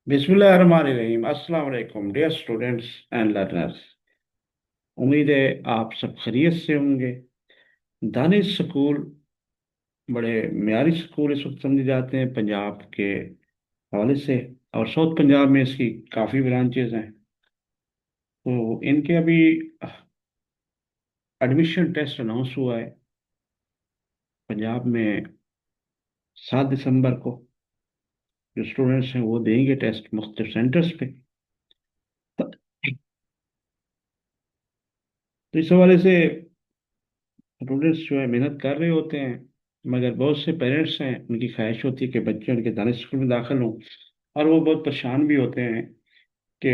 बिस्मिल्लाहिर्रहमानिर्रहीम। अस्सलाम वालेकुम डियर स्टूडेंट्स एंड लर्नर्स। उम्मीद है आप सब खैरियत से होंगे। दानिश स्कूल बड़े म्यारी स्कूल इस वक्त समझे जाते हैं पंजाब के हवाले से। और साउथ पंजाब में इसकी काफ़ी ब्रांचेज हैं। तो इनके अभी एडमिशन टेस्ट अनाउंस हुआ है पंजाब में 7 दिसंबर को। जो स्टूडेंट्स हैं वो देंगे टेस्ट मुख्तलिफ सेंटर्स पे। तो इस हवाले से स्टूडेंट्स जो है मेहनत कर रहे होते हैं, मगर बहुत से पेरेंट्स हैं उनकी ख्वाहिश होती है कि बच्चे उनके दानिश स्कूल में दाखिल हों। और वो बहुत परेशान भी होते हैं कि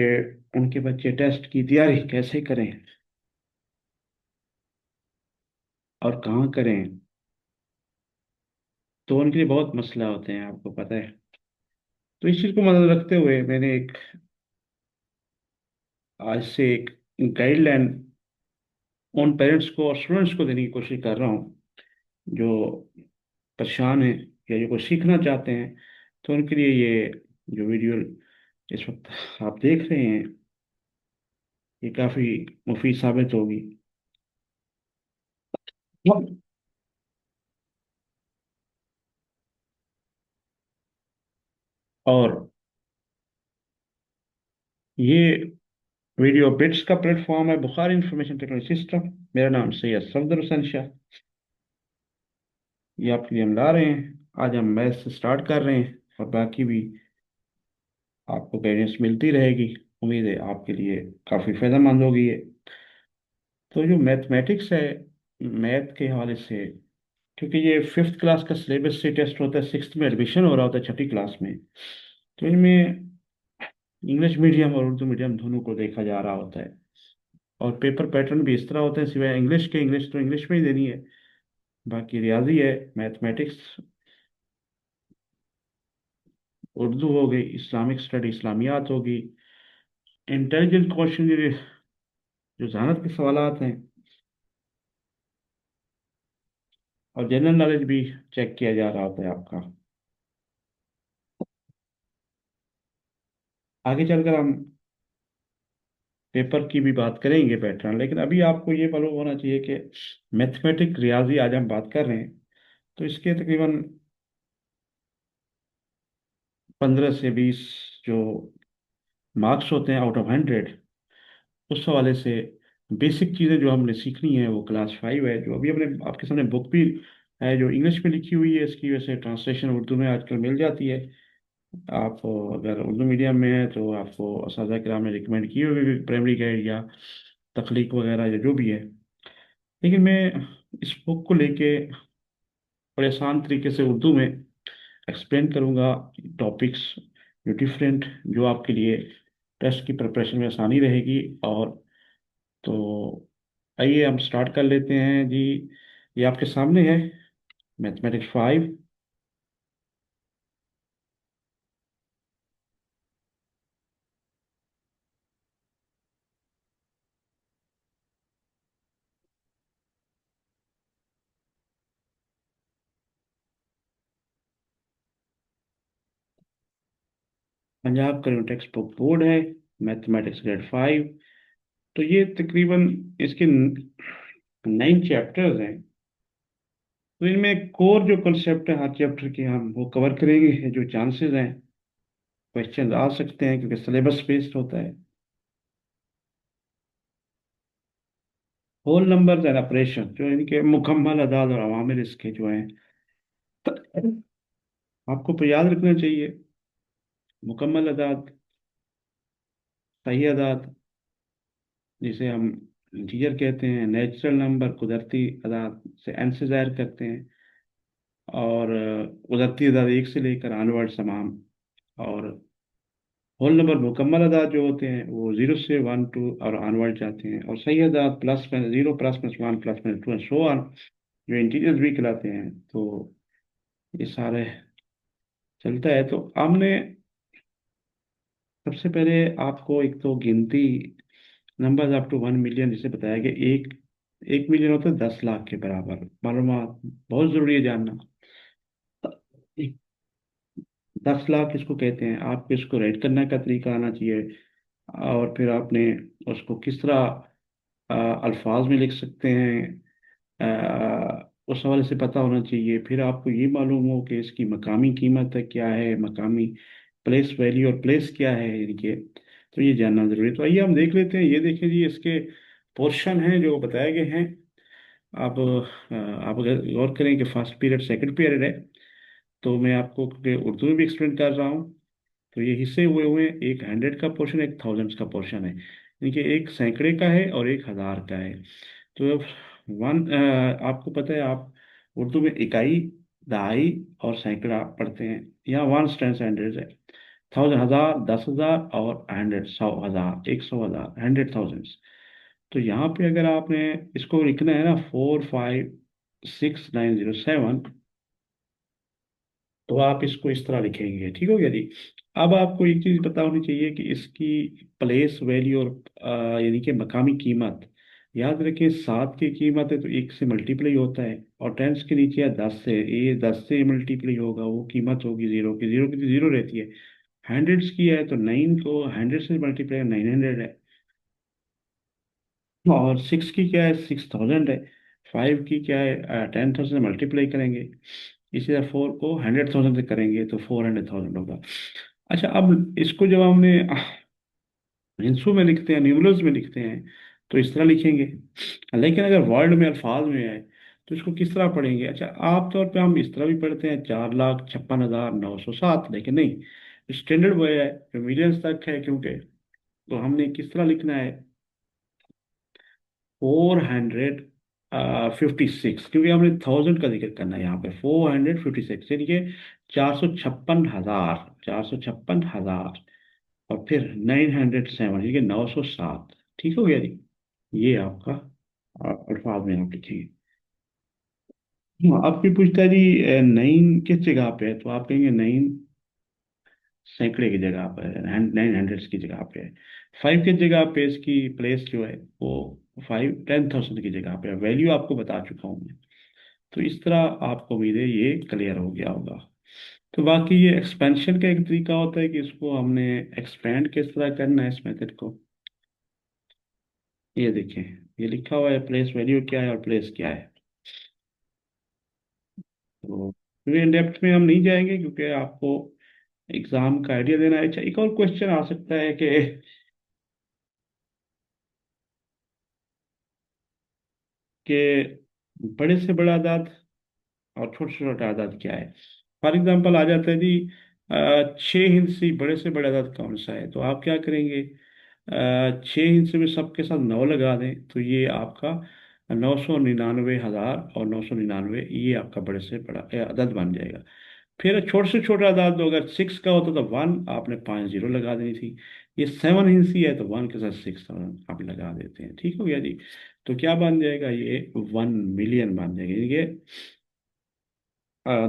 उनके बच्चे टेस्ट की तैयारी कैसे करें और कहाँ करें। तो उनके लिए बहुत मसला होते हैं, आपको पता है। तो इस चीज़ को मद्देनजर रखते हुए मैंने एक आज से एक गाइडलाइन उन पेरेंट्स को और स्टूडेंट्स को देने की कोशिश कर रहा हूँ जो परेशान हैं या जो कुछ सीखना चाहते हैं। तो उनके लिए ये जो वीडियो इस वक्त आप देख रहे हैं ये काफ़ी मुफीद साबित होगी। और ये वीडियो बिट्स का प्लेटफॉर्म है, बुखारी इंफॉर्मेशन टेक्नोलॉजी सिस्टम। मेरा नाम सैयद सफदर हुसैन शाह। ये आपके लिए हम ला रहे हैं। आज हम मैथ से स्टार्ट कर रहे हैं और बाकी भी आपको गाइडेंस मिलती रहेगी। उम्मीद है आपके लिए काफ़ी फायदेमंद होगी ये। तो जो मैथमेटिक्स है, मैथ के हवाले से, क्योंकि ये फिफ्थ क्लास का सिलेबस से टेस्ट होता है, सिक्स्थ में एडमिशन हो रहा होता है, छठी क्लास में। तो इनमें इंग्लिश मीडियम और उर्दू मीडियम दोनों को देखा जा रहा होता है। और पेपर पैटर्न भी इस तरह होते हैं, सिवाय इंग्लिश के, इंग्लिश तो इंग्लिश में ही देनी है। बाकी रियाजी है, मैथमेटिक्स, उर्दू हो गई, इस्लामिक स्टडी इस्लामियात होगी, इंटेलिजेंट क्वेश्चन जो जहानत के सवालात हैं, और जनरल नॉलेज भी चेक किया जा रहा होता है आपका। आगे चलकर हम पेपर की भी बात करेंगे पैटर्न, लेकिन अभी आपको ये मालूम होना चाहिए कि मैथमेटिक रियाजी आज हम बात कर रहे हैं। तो इसके तकरीबन 15 से 20 जो मार्क्स होते हैं आउट ऑफ 100। उस हवाले से बेसिक चीज़ें जो हमने सीखनी है वो क्लास 5 है, जो अभी हमने आपके सामने बुक भी है जो इंग्लिश में लिखी हुई है। इसकी वजह से ट्रांसलेशन उर्दू में आजकल मिल जाती है। आप अगर उर्दू मीडियम में है तो आपको असातिज़ा किराम ने रिकमेंड की होगी प्राइमरी गाइड या तख्लीक वगैरह या जो भी है। लेकिन मैं इस बुक को लेके बड़े आसान तरीके से उर्दू में एक्सप्लेन करूँगा टॉपिक्स जो डिफरेंट, जो आपके लिए टेस्ट की प्रिपरेशन में आसानी रहेगी। और तो आइए हम स्टार्ट कर लेते हैं जी। ये आपके सामने है मैथमेटिक्स 5। पंजाब का टेक्स्ट बुक बोर्ड है, मैथमेटिक्स ग्रेड 5। तो ये तकरीबन इसके 9 चैप्टर्स हैं। तो इनमें कोर जो कंसेप्ट है हर चैप्टर के हम वो कवर करेंगे। जो चांसेस हैं क्वेश्चन आ सकते हैं क्योंकि सिलेबस बेस्ड होता है। होल नंबर्स एंड ऑपरेशन, जो इनके मुकम्मल अदाद और अवामिल इसके जो हैं आपको तो याद रखना चाहिए। मुकम्मल अदाद, सही अदाद जिसे हम इंटीजर कहते हैं, नेचुरल नंबर कुदरती अदाद से एन से ज़ाहिर करते हैं, और कुदरती अदाद 1 से लेकर ऑनवर्ड तमाम। और होल नंबर मुकम्मल अदाद जो होते हैं वो 0 से 1 2 और ऑनवर्ड जाते हैं। और सही अदाद ++0 ++1 ++2 एंड सो ऑन, जो इंटीजर्स भी कहलाते हैं। तो ये सारे चलता है। तो हमने सबसे पहले आपको एक तो गिनती नंबर्स अप टू 1 मिलियन जिसे बताया गया, एक 1 मिलियन होता है 10 लाख के बराबर। मालूमात बहुत ज़रूरी है जानना। 10 लाख इसको कहते हैं। आपको इसको रेट करने का तरीका आना चाहिए, और फिर आपने उसको किस तरह अल्फाज में लिख सकते हैं, उस हवाले से पता होना चाहिए। फिर आपको ये मालूम हो कि इसकी मकामी कीमत है क्या है, मकामी प्लेस वैल्यू और प्लेस क्या है इनके, तो ये जानना जरूरी है। तो आइए हम देख लेते हैं। ये देखें जी, इसके पोर्शन हैं जो बताए गए हैं। आप अगर गौर करें कि फर्स्ट पीरियड सेकंड पीरियड है, तो मैं आपको क्योंकि उर्दू में भी एक्सप्लेन कर रहा हूँ, तो ये हिस्से हुए हुए हैं। एक 100 का पोर्शन, एक थाउजेंड्स का पोर्शन है, यानी कि एक सैकड़े का है और एक हजार का है। तो वन, आपको पता है, आप उर्दू में इकाई, दहाई और सैकड़ा पढ़ते हैं। यहाँ वन स्टैंड हंड्रेड है, थाउजेंड हजार, 10,000, और हंड्रेड 100,000, 100,000, 100,000। तो यहाँ पे अगर आपने इसको लिखना है ना, 456,907, तो आप इसको इस तरह लिखेंगे। ठीक हो गया जी। अब आपको एक चीज पता होनी चाहिए कि इसकी प्लेस वैल्यू और यानी कि मकामी कीमत, याद रखें 7 की कीमत है तो 1 से मल्टीप्लाई होता है, और टेंस के नीचे है 10 से, ये 10 से मल्टीप्लाई होगा, वो कीमत होगी जीरो की। जीरो की तो जीरो रहती है। हंड्रेड्स की है तो 9 को 100 से मल्टीप्लाई 900 है। और 6 की क्या है, 6,000 है। 5 की क्या है, 10,000 से मल्टीप्लाई करेंगे। इसी तरह 4 को 100,000 से करेंगे तो 400,000 होगा। अच्छा, अब इसको जब हमने हिंसू में लिखते हैं, न्यूमरल्स में लिखते हैं, तो इस तरह लिखेंगे। लेकिन अगर वर्ड में, अल्फाज में है, तो इसको किस तरह पढ़ेंगे? अच्छा, आमतौर पे हम इस तरह भी पढ़ते हैं, 4,56,907, लेकिन नहीं, स्टैंडर्ड वो है जो मिलियंस तक है, क्योंकि तो हमने किस तरह लिखना है, 456, क्योंकि हमने थाउजेंड का जिक्र करना है यहाँ पे। 456 यानी कि 456,000, 456,000, और फिर 907 यानी कि 907। ठीक हो गया जी। ये आपका अल्फाज में आप लिखेंगे। हाँ, आपकी पूछता है जी, 9 किस जगह पे है, तो आप कहेंगे 9 सैकड़े की जगह पर है, 900 की जगह पे है। 5 की जगह पे इसकी प्लेस जो है वो 10,000 की जगह पे है। वैल्यू आपको बता चुका हूँ मैं। तो इस तरह आपको उम्मीद है ये क्लियर हो गया होगा। तो बाकी ये एक्सपेंशन का एक तरीका होता है कि इसको हमने एक्सपेंड किस तरह करना है इस मेथड को। ये देखें, ये लिखा हुआ है प्लेस वैल्यू क्या है और प्लेस क्या है। तो इन डेप्थ में हम नहीं जाएंगे, क्योंकि आपको एग्जाम का आइडिया देना है। अच्छा, एक और क्वेश्चन आ सकता है कि बड़े से बड़ा आदाद और छोटे से छोटा आदाद क्या है। फॉर एग्जाम्पल आ जाता है जी, 6 हिंसी बड़े से बड़ा आदाद कौन सा है, तो आप क्या करेंगे, 6 हिंसे में सबके साथ 9 लगा दें, तो ये आपका 999,000 और 999, ये आपका बड़े से बड़ा अदद बन जाएगा। फिर छोटे से छोटा आदाद, तो अगर 6 का होता तो 1, आपने 5 जीरो लगा देनी थी। ये 7 हिंसी है तो 1 के साथ 6,000 आप लगा देते हैं। ठीक हो गया जी। तो क्या बन जाएगा, ये 1 मिलियन बन जाएगा, ये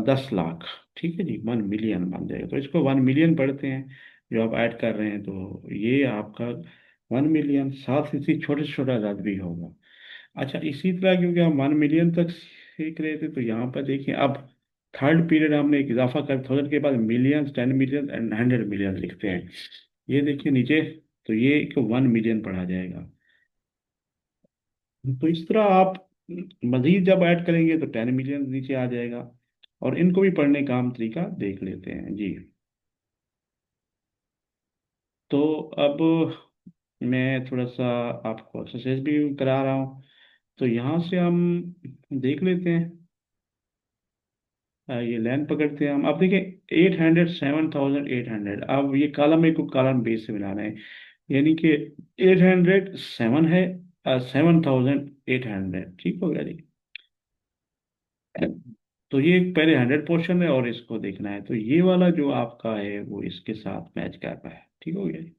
10 लाख। ठीक है जी, 1 मिलियन बन जाएगा। तो इसको 1 मिलियन पढ़ते हैं जो आप ऐड कर रहे हैं, तो ये आपका 1 मिलियन, साथ ही छोटे से छोटा आजाद भी होगा। अच्छा, इसी तरह क्योंकि हम 1 मिलियन तक सीख रहे थे, तो यहाँ पर देखिए अब थर्ड पीरियड हमने एक इजाफा कर, 1000 के बाद मिलियंस, 10 मिलियन एंड 100 मिलियन लिखते हैं। ये देखिए नीचे, तो ये एक 1 मिलियन पढ़ा जाएगा। तो इस तरह आप मजीद जब ऐड करेंगे तो 10 मिलियन नीचे आ जाएगा। और इनको भी पढ़ने का हम तरीका देख लेते हैं जी। तो अब मैं थोड़ा सा आपको एक्सरसाइज भी करा रहा हूँ। तो यहाँ से हम देख लेते हैं। ये लाइन पकड़ते हैं हम। अब देखिए, 807,800, अब ये कॉलम ए को कॉलम बी से मिलाना है, यानी कि 807 है, 7,800। ठीक हो गया जी। तो ये पहले 100 पोर्शन है और इसको देखना है, तो ये वाला जो आपका है वो इसके साथ मैच कर रहा है। ठीक हो गया जी।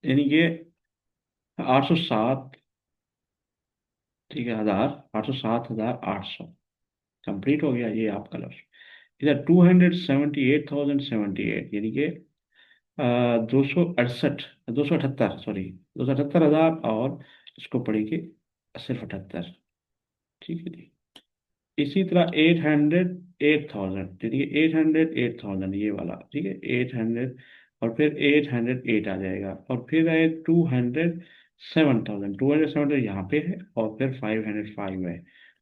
यानी कि 807, ठीक है, 807,800 कंप्लीट हो गया ये आपका लक्ष्य। इधर 278,078, यानी कि 268, 278, सॉरी, 278,000, और इसको पढ़ेंगे सिर्फ 78। ठीक है जी। इसी तरह 8000, ठीक है, 800 8000 ये वाला, ठीक है, 800, और फिर 808 आ जाएगा, और फिर है 207,000, 207 यहाँ पे है, और फिर 505 है।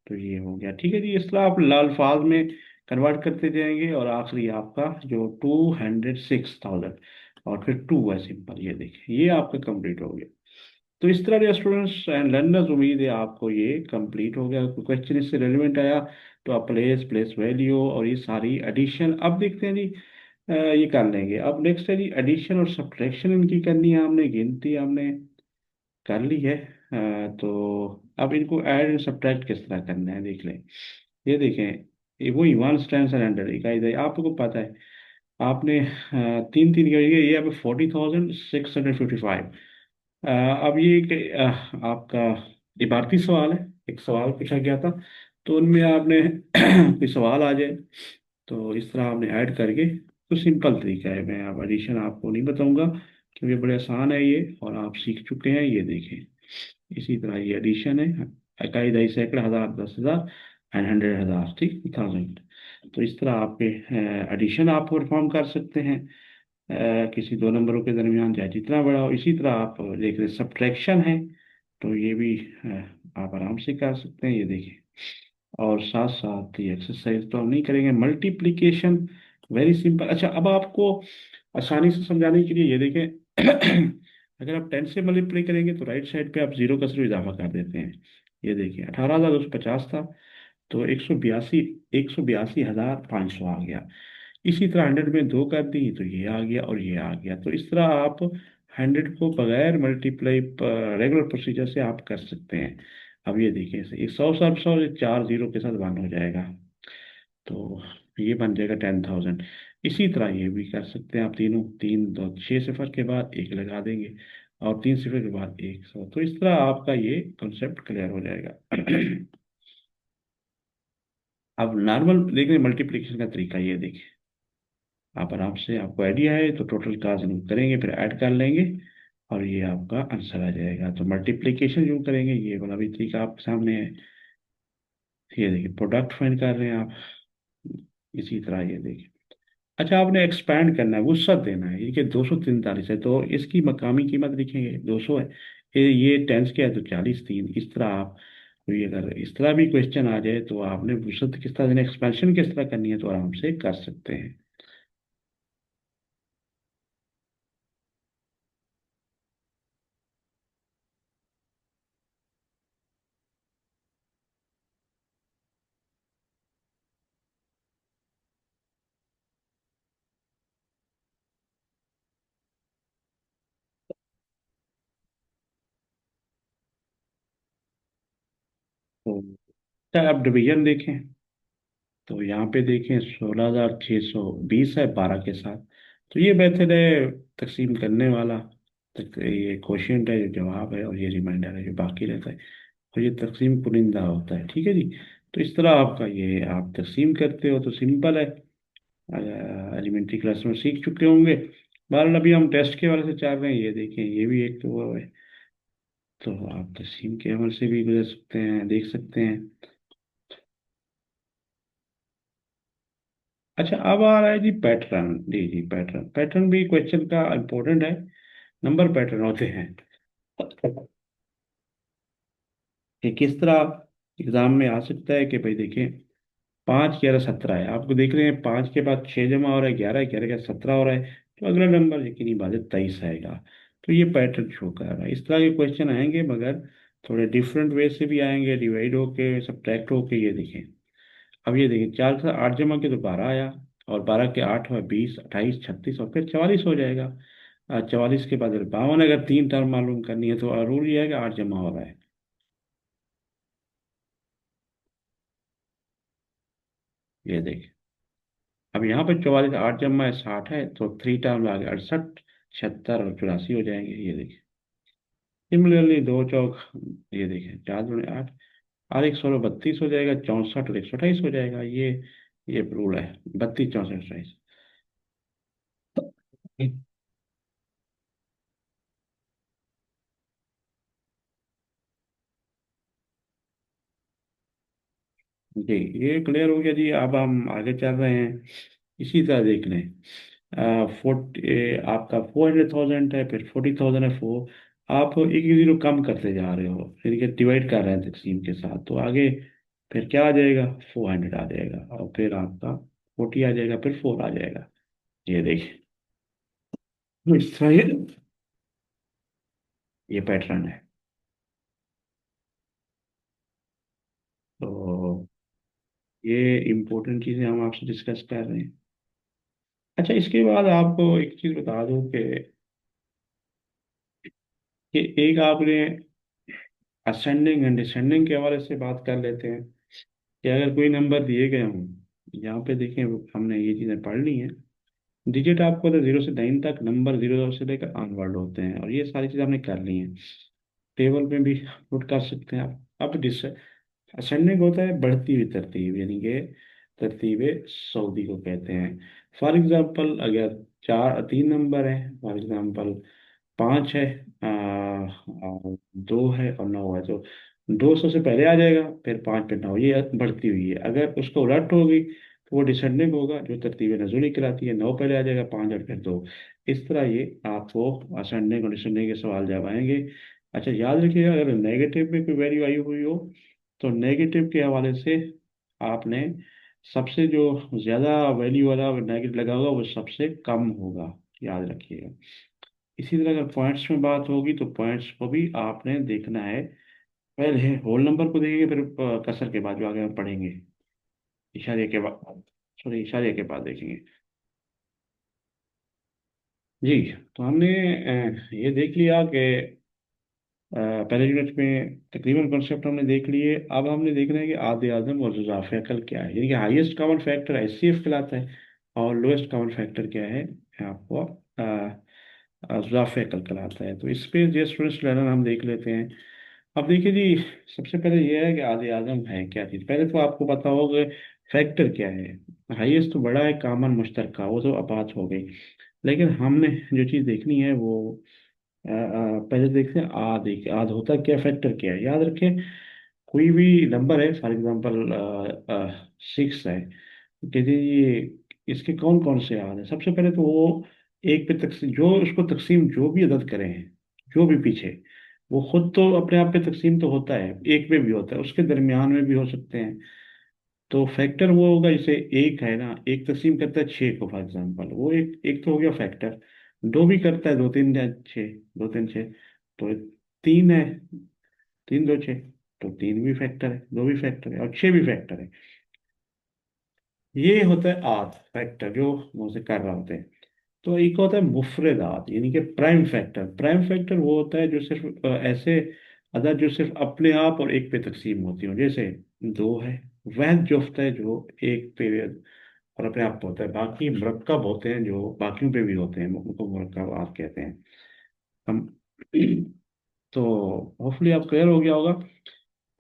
तो ये हो गया, ठीक है जी। इस तरह आप लाल फाज में कन्वर्ट करते जाएंगे, और आखिरी आपका जो 206,000, और फिर टू है सिंपल, ये देखिए ये आपका कंप्लीट हो गया। तो इस तरह के स्टूडेंट्स एंड लर्नर्स, उम्मीद है आपको ये कंप्लीट हो गया। कोई क्वेश्चन इससे रेलिवेंट आया तो आप प्लेस प्लेस वैल्यू और ये सारी एडिशन अब देखते हैं जी। ये कर लेंगे। अब नेक्स्ट है जी एडिशन और सब्ट्रैक्शन इनकी करनी है, हमने गिनती हमने कर ली है। तो अब इनको ऐड एंड सब्ट्रैक्ट किस तरह करना है देख लें। ये देखें, ये वही वन स्टैंड अंडर इकाई दे आपको पता है। आपने तीन तीन करिए, ये अब 40,655। अब ये एक आपका इबारती सवाल है, एक सवाल पूछा गया था, तो उनमें आपने कोई सवाल आ जाए तो इस तरह आपने ऐड करके, तो सिंपल तरीका है। मैं अब एडिशन आपको नहीं बताऊंगा क्योंकि बड़े आसान है ये, और आप सीख चुके हैं। ये देखें, इसी तरह ये एडिशन है, इकाई दही सैकड़ा हज़ार 10,000 एंड 100,000, ठीक, 1000। तो इस तरह आपके एडिशन आप परफॉर्म कर सकते हैं किसी दो नंबरों के दरमियान, चाहे जितना बड़ा हो। इसी तरह आप देख रहे सब्ट्रैक्शन है, तो ये भी आप आराम से कर सकते हैं, ये देखिए। और साथ साथ ये एक्सरसाइज तो हम नहीं करेंगे, मल्टीप्लिकेशन वेरी सिंपल। अच्छा, अब आपको आसानी से समझाने के लिए ये देखें, अगर आप 10 से मल्टीप्लाई करेंगे तो राइट साइड पे आप जीरो का सिर्फ इजाफा कर देते हैं। ये देखिए 18,250 था, तो 182,500 आ गया। इसी तरह 100 में दो कर दी तो ये आ गया और ये आ गया। तो इस तरह आप 100 को बगैर मल्टीप्लाई रेगुलर प्रोसीजर से आप कर सकते हैं। अब ये देखिए, ये 100 चार जीरो के साथ वन हो जाएगा, तो ये बन जाएगा 10,000। इसी तरह ये भी कर सकते हैं आप, तीनों तीन दो 6 सिफर के बाद एक लगा देंगे, और 3 सिफर के बाद 100। तो इस तरह आपका ये कॉन्सेप्ट क्लियर हो जाएगा। अब नॉर्मल देखिए मल्टीप्लिकेशन का तरीका ये देखिए, आप आराम से, आपको आइडिया है तो टोटल का करेंगे, फिर ऐड कर लेंगे, और ये आपका आंसर आ जाएगा। तो मल्टीप्लिकेशन जो करेंगे ये वाला भी तरीका आपके सामने है। ये देखिए प्रोडक्ट फाइंड कर रहे हैं आप, इसी तरह ये देखिए। अच्छा, आपने एक्सपैंड करना है, वुसअत देना है। ये कि 243 है तो इसकी मकामी कीमत लिखेंगे 200 है। ये टेंस के है तो 40 3, इस तरह आप कोई अगर इस तरह भी क्वेश्चन आ जाए तो आपने वुसअत किस तरह देना, एक्सपेंशन किस तरह करनी है, तो आराम से कर सकते हैं। तो अच्छा, आप डिवीजन देखें, तो यहाँ पे देखें 16,620 है 12 के साथ। तो ये मेथड है तकसीम करने वाला। ये क्वेश्चन है जो जवाब है, और ये रिमाइंडर है जो बाकी रहता है, और ये तकसीम कुनिंदा होता है, ठीक है जी। तो इस तरह आपका ये आप तकसीम करते हो तो सिंपल है, एलिमेंट्री क्लास में सीख चुके होंगे। बहरहाल अभी हम टेस्ट के वाले से चाह रहे हैं, ये देखें ये भी एक तो वो है। तो आप तकसीम के अमल से भी गुजर सकते हैं, देख सकते हैं। अच्छा, अब आ रहा है जी पैटर्न। जी जी, पैटर्न, पैटर्न भी क्वेश्चन का इम्पोर्टेंट है। नंबर पैटर्न होते हैं कि किस तरह एग्जाम में आ सकता है कि भाई देखिए 5 11 17 है, आपको देख रहे हैं 5 के बाद 6 जमा हो रहा है 11, 11 का 17 हो रहा है, तो अगला नंबर यकीनी बात है 23 आएगा। तो ये पैटर्न शो कर रहा है। इस तरह के क्वेश्चन आएंगे, मगर थोड़े डिफरेंट वे से भी आएंगे, डिवाइड होके सब्ट्रैक्ट होके। ये देखें, अब ये देखिए 4 से 8 जमा के तो 12 आया, और 12 के 8 हुआ 20 28 36, और फिर 44 हो जाएगा। 44 के बाद 52, अगर तीन टर्म मालूम करनी है तो रूल ये है कि 8 जमा हो रहा है। ये देखिए, अब यहाँ पे 44 8 जमा है 60 है, तो थ्री टर्म आ गया 68 76 और 84 हो जाएंगे। ये देखिए, सिमिलरली दो चौक, ये देखिए 4 दूनी 8, और 1 16 32 हो जाएगा, 64 और 128 हो जाएगा। ये रूल है, 32 64 28। जी, ये क्लियर हो गया जी। अब हम आगे चल रहे हैं, इसी तरह देख लें। 40, आपका 400,000 है, फिर 40,000 है। आप एक एक जीरो कम करते जा रहे हो, फिर ये डिवाइड कर रहे हैं तकसीम के साथ, तो आगे फिर क्या आ जाएगा? 400 आ जाएगा, और फिर आपका 40 आ जाएगा, फिर 4 आ जाएगा। ये देखिए, तो इस तरह ये पैटर्न है। तो ये इम्पोर्टेंट चीज़ें हम आपसे डिस्कस कर रहे हैं। अच्छा, इसके बाद आपको एक चीज़ बता दूं कि एक आपने असेंडिंग एंड डिसेंडिंग के हवाले से बात कर लेते हैं, कि अगर कोई नंबर दिए गए हों, यहाँ पे देखें, हमने ये चीज़ें पढ़ ली हैं। डिजिट आपको तो 0 से 9 तक नंबर, 0 से लेकर ऑनवर्ड होते हैं, और ये सारी चीज़ें हमने कर ली हैं। टेबल में भी पुट कर सकते हैं आप। अब असेंडिंग होता है बढ़ती हुई तरतीब, यानी कि तरतीब सऊदी को कहते हैं। फॉर एग्जांपल, अगर 3 नंबर है, फॉर एग्जांपल 5 है, 2 है और 9 है, तो 200 से पहले आ जाएगा, फिर 5 पे 9, ये बढ़ती हुई है। अगर उसको उलट होगी तो वो डिसेंडिंग होगा, जो तरतीब नज़ूली कहलाती है। 9 पहले आ जाएगा, 5 और फिर 2। इस तरह ये आपको असेंडिंग और डिसेंडिंग के सवाल जब आएंगे। अच्छा, याद रखिएगा, अगर नेगेटिव में कोई वैल्यू आई हुई हो, तो नेगेटिव के हवाले से आपने सबसे जो ज़्यादा वैल्यू वाला नेगेटिव लगा होगा वो सबसे कम होगा, याद रखिएगा। इसी तरह अगर पॉइंट्स में बात होगी, तो पॉइंट्स को भी आपने देखना है। पहले होल नंबर को देखेंगे, फिर कसर के बाद जो आगे हम पढ़ेंगे, इशारे के बाद, सॉरी, इशारे के बाद देखेंगे। जी, तो हमने ये देख लिया कि पहले यूनिट में तकरीबन कॉन्सेप्ट हमने देख लिए। अब हमने देखना है कि आधे आजम और जुज़ाफ अकल क्या है, यानी कि हाईएस्ट कॉमन फैक्टर एचसीएफ कहलाता है, और लोएस्ट कॉमन फैक्टर क्या है आपको? जुज़ाफ अकल कहलाता है। तो इस पे जो स्टूडेंट्स लर्नर हम देख लेते हैं। अब देखिए जी, सबसे पहले ये है कि आधे आजम है क्या चीज़। पहले तो आपको पता होगा फैक्टर क्या है। हाईएस्ट तो बड़ा है, कॉमन मुश्तरका, वो तो अब बात हो गई। लेकिन हमने जो चीज़ देखनी है वो पहले देखते हैं आद होता क्या, फैक्टर क्या है, याद रखें। कोई भी नंबर है, फॉर एग्जांपल 6 है, कहते हैं ये इसके कौन कौन से आद है। सबसे पहले तो वो एक पे तकसीम, जो उसको तकसीम जो भी अदद करें हैं, जो भी पीछे, वो खुद तो अपने आप पे तकसीम तो होता है, एक पे भी होता है, उसके दरमियान में भी हो सकते हैं। तो फैक्टर वो होगा, जैसे एक है ना, एक तकसीम करता है 6 को, फॉर एग्जांपल, वो एक एक तो हो गया फैक्टर। दो भी करता है, 2 3 6, 2 3 6, तो 3 है, 3 2 6, तो 3 भी फैक्टर है, 2 भी फैक्टर है, और 6 भी फैक्टर है। ये होता है आध फैक्टर, जो मुझसे कर रहा होते हैं। तो एक होता है मुफरद आद, यानी कि प्राइम फैक्टर। प्राइम फैक्टर वो होता है जो सिर्फ ऐसे अदद जो सिर्फ अपने आप और एक पे तकसीम होती हो, जैसे 2 है, वह जुफ्त है जो एक पे और अपने आप पे होता है। बाकी मुरक्कब होते हैं जो बाकियों पे भी होते हैं, उनको मुरक्कब आप कहते हैं हम। तो होपफुली आप क्लियर हो गया होगा।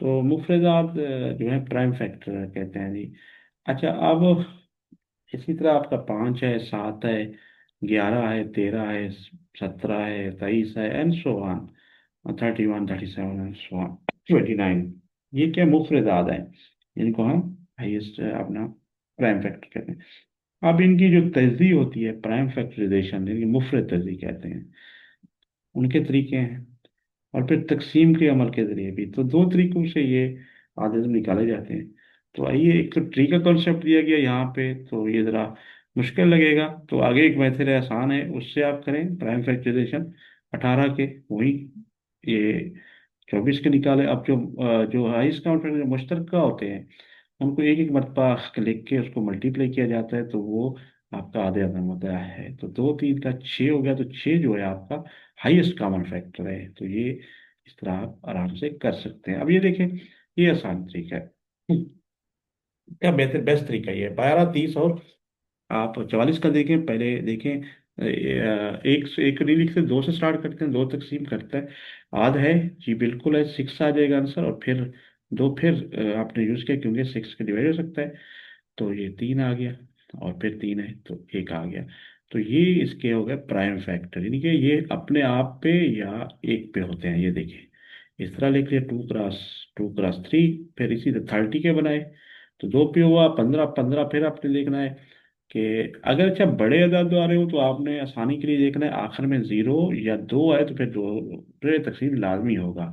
तो मुफरदात जो है प्राइम फैक्टर कहते हैं जी। अच्छा, अब इसी तरह आपका 5 है, 7 है, 11 है, 13 है, 17 है, 23 है, and so on, 31 37 and so on, 29। ये क्या मुफरदात है, इनको हम हाइएस्ट अपना प्राइम फैक्टर कहते हैं। अब इनकी जो तजदी होती है, प्राइम फैक्टराइजेशन, यानी मुफरत तजदी कहते हैं, उनके तरीके हैं। और फिर तकसीम के अमल के जरिए भी, तो दो तरीकों से ये आदत निकाले जाते हैं। तो आइए, एक तो ट्री का कॉन्सेप्ट दिया गया यहाँ पे, तो ये ज़रा मुश्किल लगेगा, तो आगे एक मेथड है, आसान है, उससे आप करें प्राइम फैक्टराइजेशन। 18 के वही, ये 24 के निकाले। अब जो हाईएस्ट काउंट जो मुश्तरका होते हैं, उनको एक एक मरतबा लिख के उसको मल्टीप्लाई किया जाता है, तो वो आपका आधे आधा होता है। तो 2 3 का 6 हो गया, तो 6 जो है आपका हाईएस्ट कॉमन फैक्टर है। तो ये इस तरह आप आराम से कर सकते हैं। अब ये देखें, ये आसान तरीका है, क्या बेहतर बेस्ट तरीका ये है। 12 30 और आप 44 का देखें, पहले देखें, एक से एक नहीं लिखते, 2 से स्टार्ट करते हैं, 2 तकसीम करता है। आध है जी, बिल्कुल है, 6 आ जाएगा आंसर, और फिर 2 फिर आपने यूज किया, क्योंकि 6 का डिवाइड हो सकता है, तो ये 3 आ गया, और फिर 3 है तो 1 आ गया। तो ये इसके हो गए प्राइम फैक्टर, यानी कि ये अपने आप पे या एक पे होते हैं। ये देखिए, इस तरह लिख लिया, 2 क्रॉस 3, फिर इसी तरह 30 के बनाए, तो 2 पे हुआ 15, 15 फिर आपने देखना है कि अगर अच्छा बड़े अदाद आ रहे हो तो आपने आसानी के लिए देखना है आखिर में 0 या 2 आए तो फिर 2 पे तकसीम लाजमी होगा,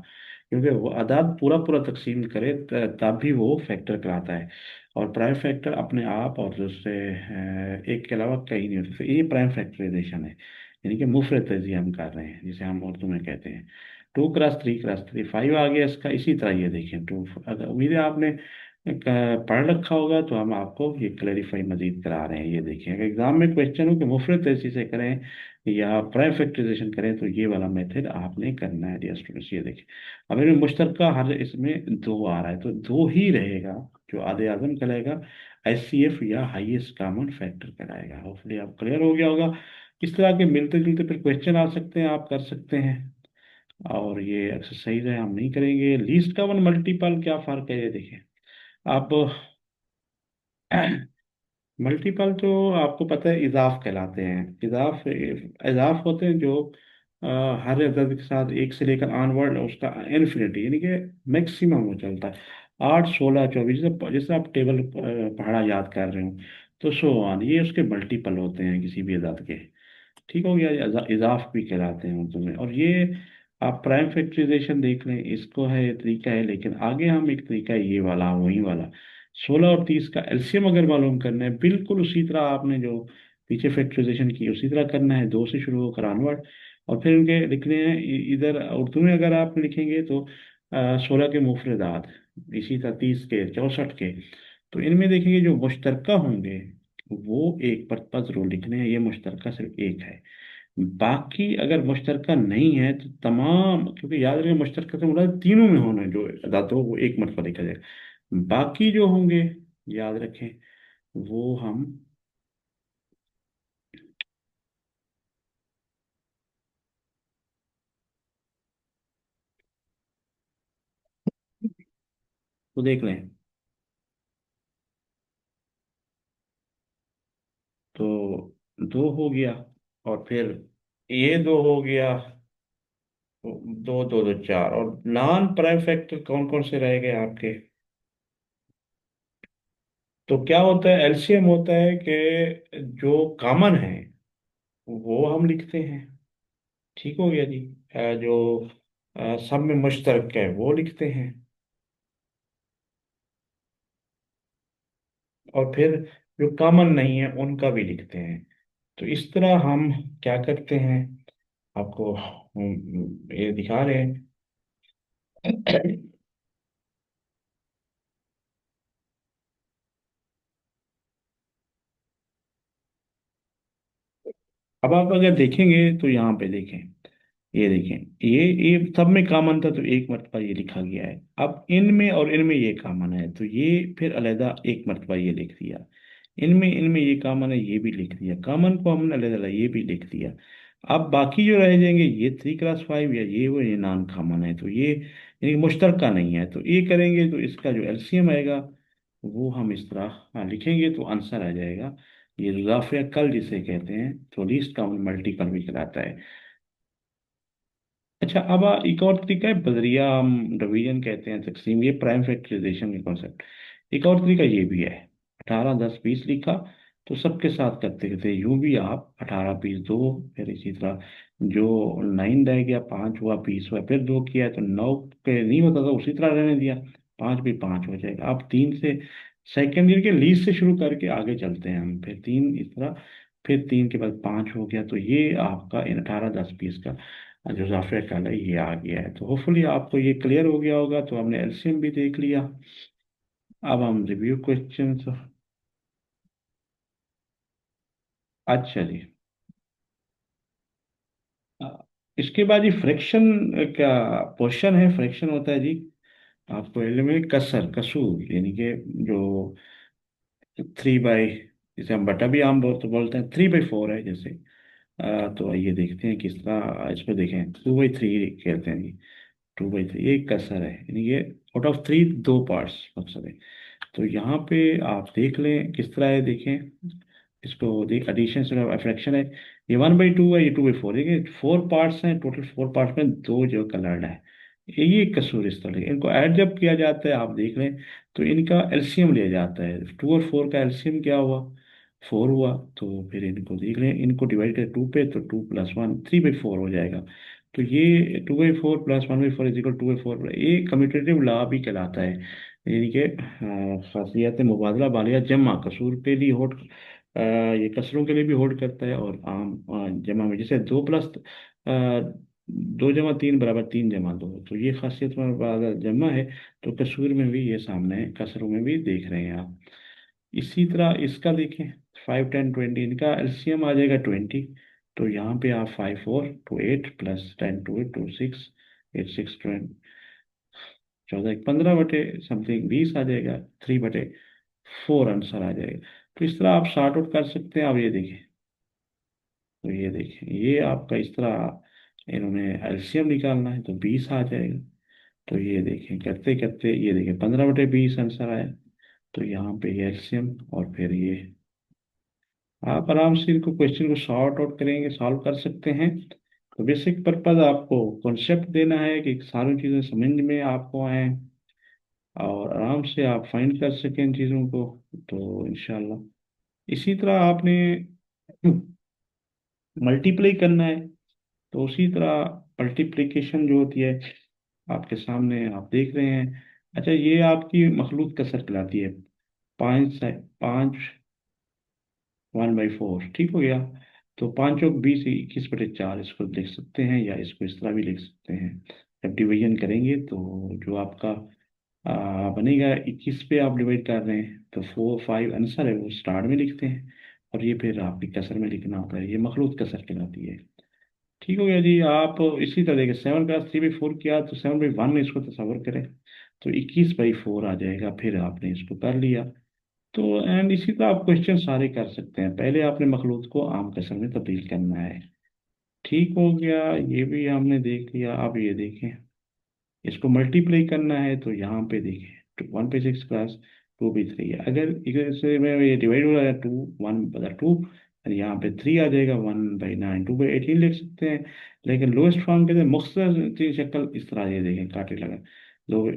क्योंकि वो अदाद पूरा पूरा तकसीम करे तब भी वो फैक्टर कराता है। और प्राइम फैक्टर अपने आप और दूसरे एक के अलावा कहीं नहीं होते, तो ये प्राइम फैक्टराइजेशन है, यानी कि मुफरत तजिया हम कर रहे हैं जिसे हम उर्दू में कहते हैं। 2 क्रॉस 3 क्रॉस 3 5 आ गया इसका, इसी तरह ये देखें टू। अगर उम्मीद है आपने पढ़ रखा होगा तो हम आपको ये क्लेरिफाई मजीद करा रहे हैं। ये देखिए अगर एग्जाम में क्वेश्चन हो कि मुफरत तैसी से करें या प्राइम फैक्टराइजेशन करें तो ये वाला मेथड आपने करना है डियर स्टूडेंट्स। ये देखिए अब इनमें मुश्तरका हर इसमें 2 आ रहा है तो 2 ही रहेगा जो आधे आजम कहलाएगा, HCF या हाईएस्ट कॉमन फैक्टर कहलाएगा। होपफुली आप क्लियर हो गया होगा। इस तरह के मिलते जुलते फिर क्वेश्चन आ सकते हैं, आप कर सकते हैं। और ये एक्सरसाइज है हम नहीं करेंगे। लीस्ट कॉमन मल्टीपल क्या फ़र्क है ये देखिए। आप मल्टीपल तो आपको पता है इजाफ कहलाते हैं। इजाफ इजाफ होते हैं जो अ, हर अदद के साथ एक से लेकर ऑनवर्ड उसका इन्फिनिटी यानी कि मैक्सिमम वो चलता है। 8, 16, 24 जैसे जैसे आप टेबल पहाड़ा याद कर रहे हो तो सो ऑन, ये उसके मल्टीपल होते हैं किसी भी अदद के। ठीक हो गया, ये इजाफ भी कहलाते हैं उर्दू में। और ये आप प्राइम फैक्टराइजेशन देख लें, इसको है ये तरीका है, लेकिन आगे हम एक तरीका है ये वाला वही वाला 16 और 30 का एलसीएम अगर मालूम करना है बिल्कुल उसी तरह आपने जो पीछे फैक्टराइजेशन की उसी तरह करना है, 2 से शुरू होकर ऑनवर्ड। और फिर उनके लिखने हैं इधर उर्दू में अगर आप लिखेंगे तो 16 के मुफरदात, इसी तरह 30 के 64 के। तो इनमें देखेंगे जो मुश्तरका होंगे वो एक पर जरूर लिखने हैं, ये मुश्तरका सिर्फ एक है। बाकी अगर मुश्तरका नहीं है तो तमाम, क्योंकि याद रखें मुश्तरका से मुराद तीनों में होना है, जो अदात हो वो एक मरतबा लिखा जाएगा। बाकी जो होंगे याद रखें वो हम तो देख लें। तो 2 हो गया और फिर ये 2 हो गया, तो 2, 2, 2, 4। और नॉन प्राइम फैक्टर कौन कौन से रह गए आपके? तो क्या होता है एलसीएम होता है कि जो कॉमन है वो हम लिखते हैं। ठीक हो गया जी। जो सब में मुश्तरक है वो लिखते हैं। और फिर जो कॉमन नहीं है उनका भी लिखते हैं। तो इस तरह हम क्या करते हैं आपको ये दिखा रहे हैं। अब आप अगर देखेंगे तो यहाँ पे देखें, ये देखें ये सब में कॉमन था तो एक मरतबा ये लिखा गया है। अब इनमें और इनमें ये कॉमन है तो ये फिर अलहदा एक मरतबा ये लिख दिया। इनमें इनमें ये कॉमन है ये भी लिख दिया, कॉमन को हमने अलहदा ये भी लिख दिया। अब बाकी जो रह जाएंगे ये 3 क्रॉस 5 या ये वो ये नॉन कॉमन है तो ये यानी मुश्तरका नहीं है, तो ये करेंगे तो इसका जो एलसीएम आएगा वो हम इस तरह लिखेंगे तो आंसर आ जाएगा। ये इजाफे कल जिसे कहते हैं तो लीस्ट काउंट मल्टीपल भी कहलाता है। अच्छा अब एक और तरीका है बदरिया, हम डिवीजन कहते हैं तकसीम, ये प्राइम फैक्टराइजेशन के कॉन्सेप्ट। एक और तरीका ये भी है, 18, 10, 20 लिखा तो सबके साथ करते थे यूं भी आप 18, 20, 2। फिर इसी तरह जो 9 रह गया 5 हुआ 20 हुआ, फिर 2 किया तो 9 पे नहीं होता था उसी तरह रहने दिया, 5 भी 5 हो जाएगा। आप 3 से सेकेंड ईयर के लीज से शुरू करके आगे चलते हैं हम, फिर 3 इस तरह, फिर 3 के बाद 5 हो गया, तो ये आपका इन 18, 10, 20 का जो जाफिया कहला है ये आ गया है। तो होपफुली आपको ये क्लियर हो गया होगा। तो हमने एलसीएम भी देख लिया, अब हम रिव्यू क्वेश्चन। अच्छा जी। अ, इसके बाद ये फ्रैक्शन क्या क्वेश्चन है, फ्रैक्शन होता है जी आपको इल्म में कसर कसूर, यानी कि जो 3 बाई, जैसे हम बटा भी आम तो बोलते हैं 3/4 है जैसे। तो आइए देखते हैं किस तरह इसको देखें। 2/3 कहते हैं जी, 2/3 ये कसर है, यानी ये आउट ऑफ 3 2 पार्ट्स मकसद है। तो यहाँ पे आप देख लें किस तरह है, देखें इसको देख, एडिशन से फ्रैक्शन है। ये 1/2 है, ये 2/4, देखिए 4 पार्ट्स हैं टोटल, 4 पार्ट्स में 2 जो कलर्ड है ये कसूर इस तरह, इनको ऐड जब किया जाता है आप देख लें, तो इनका एलसीएम लिया जाता है। 2 और 4 का एलसीएम क्या हुआ, 4 हुआ। तो फिर इनको देख लें, इनको डिवाइड करें 2 पे, तो 2+1 3/4 हो जाएगा। तो ये 2/4 प्लस 1/4 इज इक्वल 2/4, ये कम्यूटेटिव लॉ भी कहलाता है। यानी कि खासियत मुबादला बालिया जमा कसूर पे भी होल्ड, ये कसरों के लिए भी होल्ड करता है, और आम जमा में जैसे 2+2 जमा 3 बराबर 3 जमा 2, तो ये खासियत मुबादला जमा है। तो कसूर में भी ये सामने है, कसरों में भी देख रहे हैं आप। इसी तरह इसका देखें, 5 10 20, इनका एलसीएम आ जाएगा 20। तो यहाँ पे आप 5 4 2 8 प्लस 10 2 8 2 6, 8 6 14 1 15 बटे समथिंग 20 आ जाएगा, 3/4 आंसर आ जाएगा। तो इस तरह आप शार्ट आउट कर सकते हैं। आप ये देखें, तो ये देखें, ये आपका इस तरह इन्होंने एलसीएम निकालना है, तो 20 आ जाएगा। तो ये देखें करते करते, ये देखें 15/20 आंसर आया। तो यहाँ पे ये एलसीएम, और फिर ये आप आराम से इनको क्वेश्चन को सॉर्ट आउट करेंगे, सॉल्व कर सकते हैं। तो बेसिक पर्पज आपको कॉन्सेप्ट देना है कि सारी चीज़ें समझ में आपको आए, और आराम से आप फाइंड कर सकें इन चीज़ों को। तो इंशाल्लाह इसी तरह आपने मल्टीप्लाई करना है, तो उसी तरह मल्टीप्लिकेशन जो होती है आपके सामने आप देख रहे हैं। अच्छा, ये आपकी मखलूत कसर कहलाती है। 5 1/4 ठीक हो गया। तो 5 और 20 21/4 इसको लिख सकते हैं, या इसको इस तरह भी लिख सकते हैं। जब डिवीजन करेंगे तो जो आपका बनेगा, 21 पे आप डिवाइड कर रहे हैं, तो 4 5 आंसर है वो स्टार्ट में लिखते हैं, और ये फिर आपकी कसर में लिखना होता है। ये मखलूत कसर कहलाती है। ठीक हो गया जी। आप इसी तरह के 7 + 3/4 किया, तो 7/1 में इसको तस्वर करें, तो 21/4 आ जाएगा। फिर आपने इसको कर लिया। तो एंड इसी तरह आप क्वेश्चन सारे कर सकते हैं। पहले आपने मखलूत को आम कसर में तब्दील करना है। ठीक हो गया, ये भी हमने देख लिया। अब ये देखें, इसको मल्टीप्लाई करना है, तो यहाँ पे देखें 1/6 2/3 है। अगर इधर से में ये डिवाइड हो रहा है, 2 1/2, और यहाँ पे 3 आ जाएगा, 1/9 2/18 लिख सकते हैं। लेकिन लोएस्ट फॉर्म के लिए मुख्तसर सी शक्ल इस तरह, ये देखें काटे लगा। तो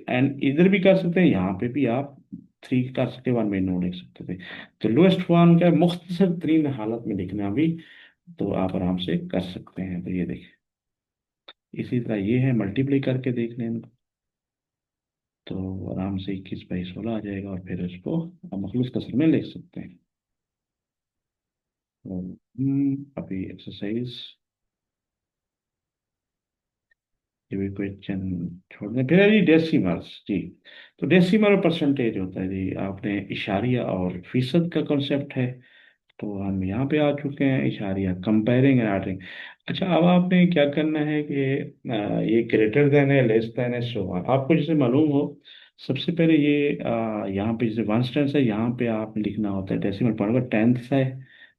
एंड इधर भी कर सकते हैं, यहाँ पे भी आप 3 कर सकते, 1/9 लिख सकते थे। तो लोएस्ट फॉर्म का मुख्तसर तरीन हालत में लिखना भी, तो आप आराम से कर सकते हैं। तो ये देखें, इसी तरह ये है, मल्टीप्लाई करके देख लें, तो आराम से 21/16 आ जाएगा, और फिर उसको आप मखलूस कसर में लिख सकते हैं। तो अभी एक्सरसाइज, ये भी क्वेश्चन छोड़ दें। फिर है जी डेसिमल्स जी। तो डेसिमल परसेंटेज होता है जी, आपने इशारिया और फीसद का कॉन्सेप्ट है। तो हम यहाँ पे आ चुके हैं, इशारिया कंपेयरिंग एंड आर्टिंग। अच्छा, अब आपने क्या करना है कि ये ग्रेटर देन है, लेस देन है, सो ऑन, आपको जैसे मालूम हो। सबसे पहले ये यहाँ पे जैसे 1/10 है, यहाँ पे आप लिखना होता है डेसिमल पॉइंट पर, 10th है,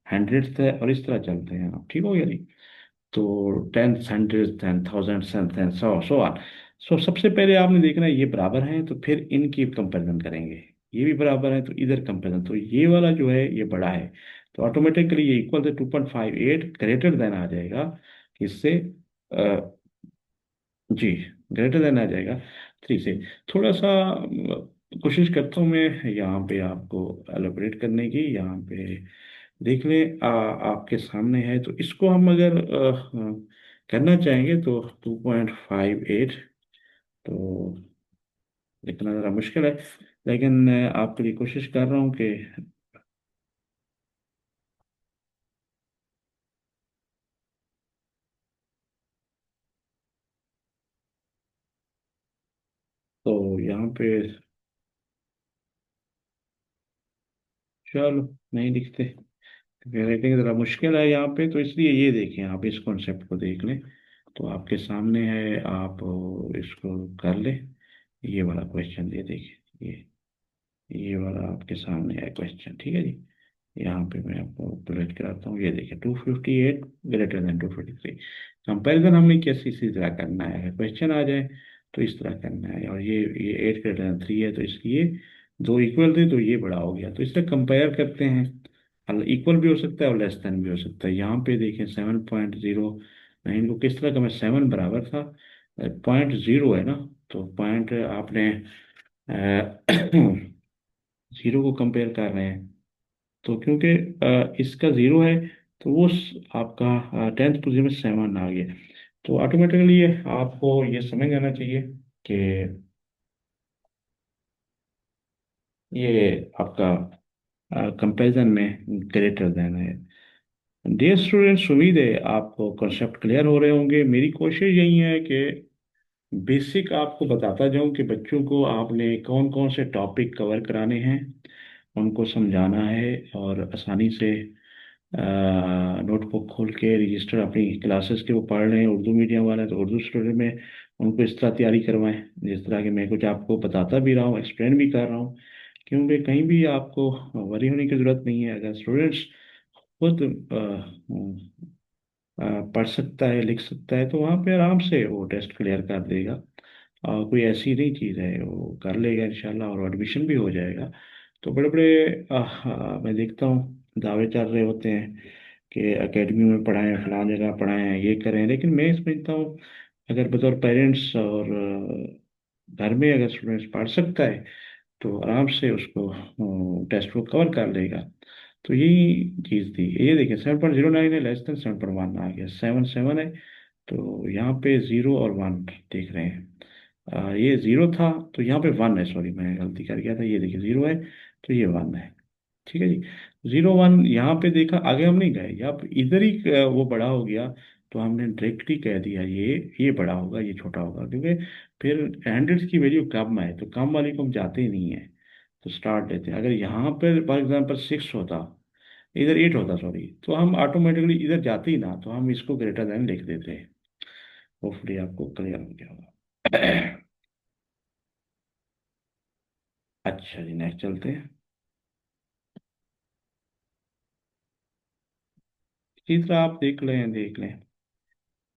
100th है, और इस तरह चलते हैं आप। ठीक हो गया जी। तो 10th 100th 10,000 10 सो ऑन। सो सबसे पहले आपने देखना है ये बराबर हैं, तो फिर इनकी कंपैरिजन करेंगे। ये भी बराबर है, तो इधर कंपैरिजन, तो ये वाला जो है ये बड़ा है, तो ऑटोमेटिकली ये इक्वल टू 2.58 ग्रेटर देन आ जाएगा। इससे जी, ग्रेटर देन आ जाएगा 3 से। थोड़ा सा कोशिश करता हूँ मैं यहाँ पे आपको एलोबरेट करने की। यहाँ पे देख लें, आपके सामने है, तो इसको हम अगर करना चाहेंगे तो 2.58, तो लिखना ज़रा मुश्किल है, लेकिन आपके लिए कोशिश कर रहा हूँ कि, तो यहाँ पे चलो नहीं लिखते, राइटिंग ज़रा मुश्किल है यहाँ पे, तो इसलिए ये देखें, आप इस कॉन्सेप्ट को देख लें। तो आपके सामने है, आप इसको कर लें। ये वाला क्वेश्चन ये देखिए, ये वाला आपके सामने है क्वेश्चन। ठीक है जी। यहाँ पे मैं आपको क्लियर कराता हूँ। ये देखिए 258 ग्रेटर देन 253, कंपैरिजन हमने कैसे इसी तरह करना है, क्वेश्चन आ जाए तो इस तरह करना है। और ये 8 ग्रेटर देन 3 है, तो इसलिए दो इक्वल थे, तो ये बड़ा हो गया, तो इससे कंपेयर करते हैं। इक्वल भी हो सकता है और लेस देन भी हो सकता है। यहाँ पे देखें 7.09 को किस तरह का, मैं 7 बराबर था, पॉइंट जीरो है ना, तो पॉइंट आपने जीरो को कंपेयर कर रहे हैं, तो क्योंकि इसका जीरो है, तो वो आपका टेंथ पोजीशन में सेवन आ गया। तो ऑटोमेटिकली ये आपको ये समझ जाना चाहिए कि ये आपका कंपैरिजन में ग्रेटर देन है। डियर स्टूडेंट्स, उम्मीद है आपको कॉन्सेप्ट क्लियर हो रहे होंगे। मेरी कोशिश यही है कि बेसिक आपको बताता जाऊं कि बच्चों को आपने कौन कौन से टॉपिक कवर कराने हैं, उनको समझाना है, और आसानी से नोटबुक खोल के रजिस्टर अपनी क्लासेस के वो पढ़ रहे हैं, उर्दू मीडियम वाले हैं तो उर्दू स्टूडेंट में उनको इस तरह तैयारी करवाएं जिस तरह की मैं कुछ आपको बताता भी रहा हूँ, एक्सप्लेन भी कर रहा हूँ। क्योंकि कहीं भी आपको वरी होने की ज़रूरत नहीं है। अगर स्टूडेंट्स खुद पढ़ सकता है, लिख सकता है, तो वहाँ पे आराम से वो टेस्ट क्लियर कर देगा। कोई ऐसी नहीं चीज़ है, वो कर लेगा इंशाल्लाह, और एडमिशन भी हो जाएगा। तो बड़े बड़े मैं देखता हूँ दावे चल रहे होते हैं कि एकेडमी में पढ़ाएं, फलां जगह पढ़ाएं, ये करें, लेकिन मैं समझता हूँ अगर बतौर पेरेंट्स और घर में अगर स्टूडेंट्स पढ़ सकता है तो आराम से उसको टेस्ट वो कवर कर लेगा। तो यही चीज़ थी। ये देखिए 7.09 है, लेस देन 7.1 आ गया, 7 7 है। तो यहाँ पे जीरो और वन देख रहे हैं। ये जीरो था तो यहाँ पे वन है, सॉरी मैं गलती कर गया था, ये देखिए जीरो है तो ये वन है। ठीक है जी। जीरो वन यहाँ पे देखा, आगे हम नहीं गए, यहाँ पे इधर ही वो बड़ा हो गया, तो हमने डायरेक्टली कह दिया ये बड़ा होगा, ये छोटा होगा, क्योंकि फिर हंड्रेड्स की वैल्यू कम है तो कम वाली को हम जाते ही नहीं है, तो स्टार्ट लेते हैं। अगर यहाँ पर फॉर एग्जाम्पल सिक्स होता, इधर एट होता सॉरी, तो हम ऑटोमेटिकली इधर जाते ही ना, तो हम इसको ग्रेटर देन लिख देते हैं। होपफुली आपको क्लियर हो गया होगा। अच्छा जी, नेक्स्ट चलते हैं। इसी तरह आप देख लें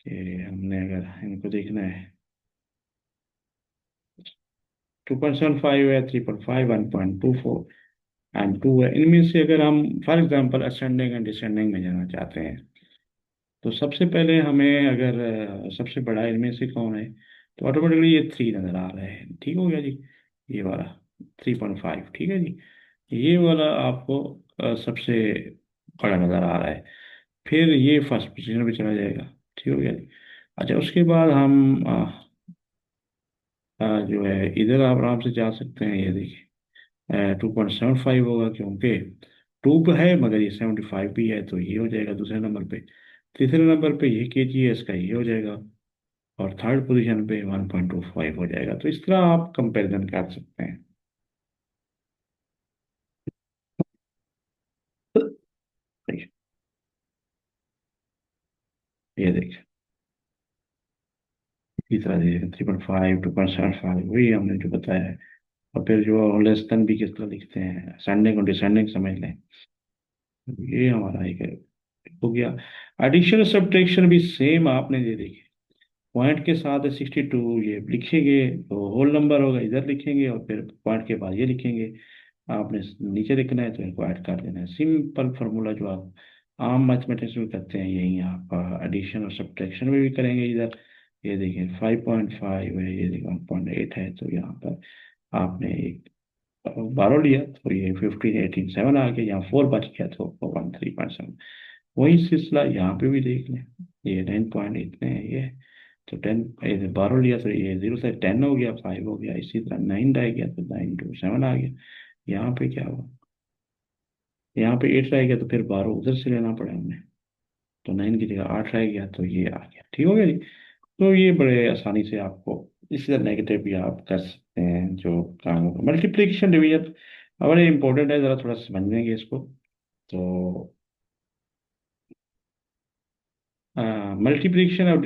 कि हमने अगर इनको देखना है, 2.75 है, 3.5, 1.24 एंड टू है। इनमें से अगर हम for example ascending and descending में जाना चाहते हैं, तो सबसे पहले हमें अगर सबसे बड़ा इनमें से कौन है, तो ऑटोमेटिकली ये थ्री नज़र आ रहा है। ठीक हो गया जी, ये वाला 3.5, ठीक है जी। ये वाला आपको सबसे बड़ा नज़र आ रहा है। फिर ये फर्स्ट पोजीशन पे चला जाएगा। ठीक हो गया जी। अच्छा, उसके बाद हम जो है इधर आप आराम से जा सकते हैं, ये देखिए 2.75 होगा, क्योंकि टू है मगर ये 75 भी है, तो ये हो जाएगा दूसरे नंबर पे। तीसरे नंबर पे ये के जी है, इसका ये हो जाएगा। और थर्ड पोजीशन पे 1.25 हो जाएगा। तो इस तरह आप कंपैरिजन कर सकते हैं। देखिए, ये देखिए तीसरा देखिए 3.5, 2.75, वही हमने जो बताया है। और फिर जो लेस देन भी किस तरह लिखते हैं, असेंडिंग और डिसेंडिंग समझ लें। ये हमारा एक हो गया। एडिशन सब्ट्रैक्शन भी सेम आपने ये देखिए, पॉइंट के साथ 62 ये लिखेंगे तो होल नंबर होगा, इधर लिखेंगे और फिर पॉइंट के बाद ये लिखेंगे। आपने नीचे लिखना है तो इनको ऐड कर देना है। सिंपल फार्मूला जो आप आम मैथमेटिक्स में करते हैं, यही आप एडिशन और सब्ट्रैक्शन में भी करेंगे। इधर ये देखिए 5.5 है, ये देखिए 1.8 है, तो यहाँ पर आपने एक 12 लिया तो ये 15, 18, 7 आ गया। यहाँ 4 बच गया तो 13.7। वही सिलसिला यहाँ पे भी देख लें, ये 9 पॉइंट इतने हैं ये, तो 10, 12 लिया तो ये जीरो से 10 हो गया, 5 हो गया। इसी तरह 9 रह गया तो 9 to 7 आ गया। यहाँ पे क्या हुआ, यहाँ पे 8 रह गया तो फिर 12 उधर से लेना पड़ा हमें, तो 9 की जगह 8 रह गया, तो ये आ गया। ठीक हो गया जी। तो ये बड़े आसानी से आपको इसी तरह नेगेटिव भी आप कर सकते हैं जो काम होगा। मल्टीप्लिकेशन डिवीजन बड़े इंपॉर्टेंट है, ज़रा थोड़ा समझेंगे इसको। तो मल्टीप्लिकेशन ऑफ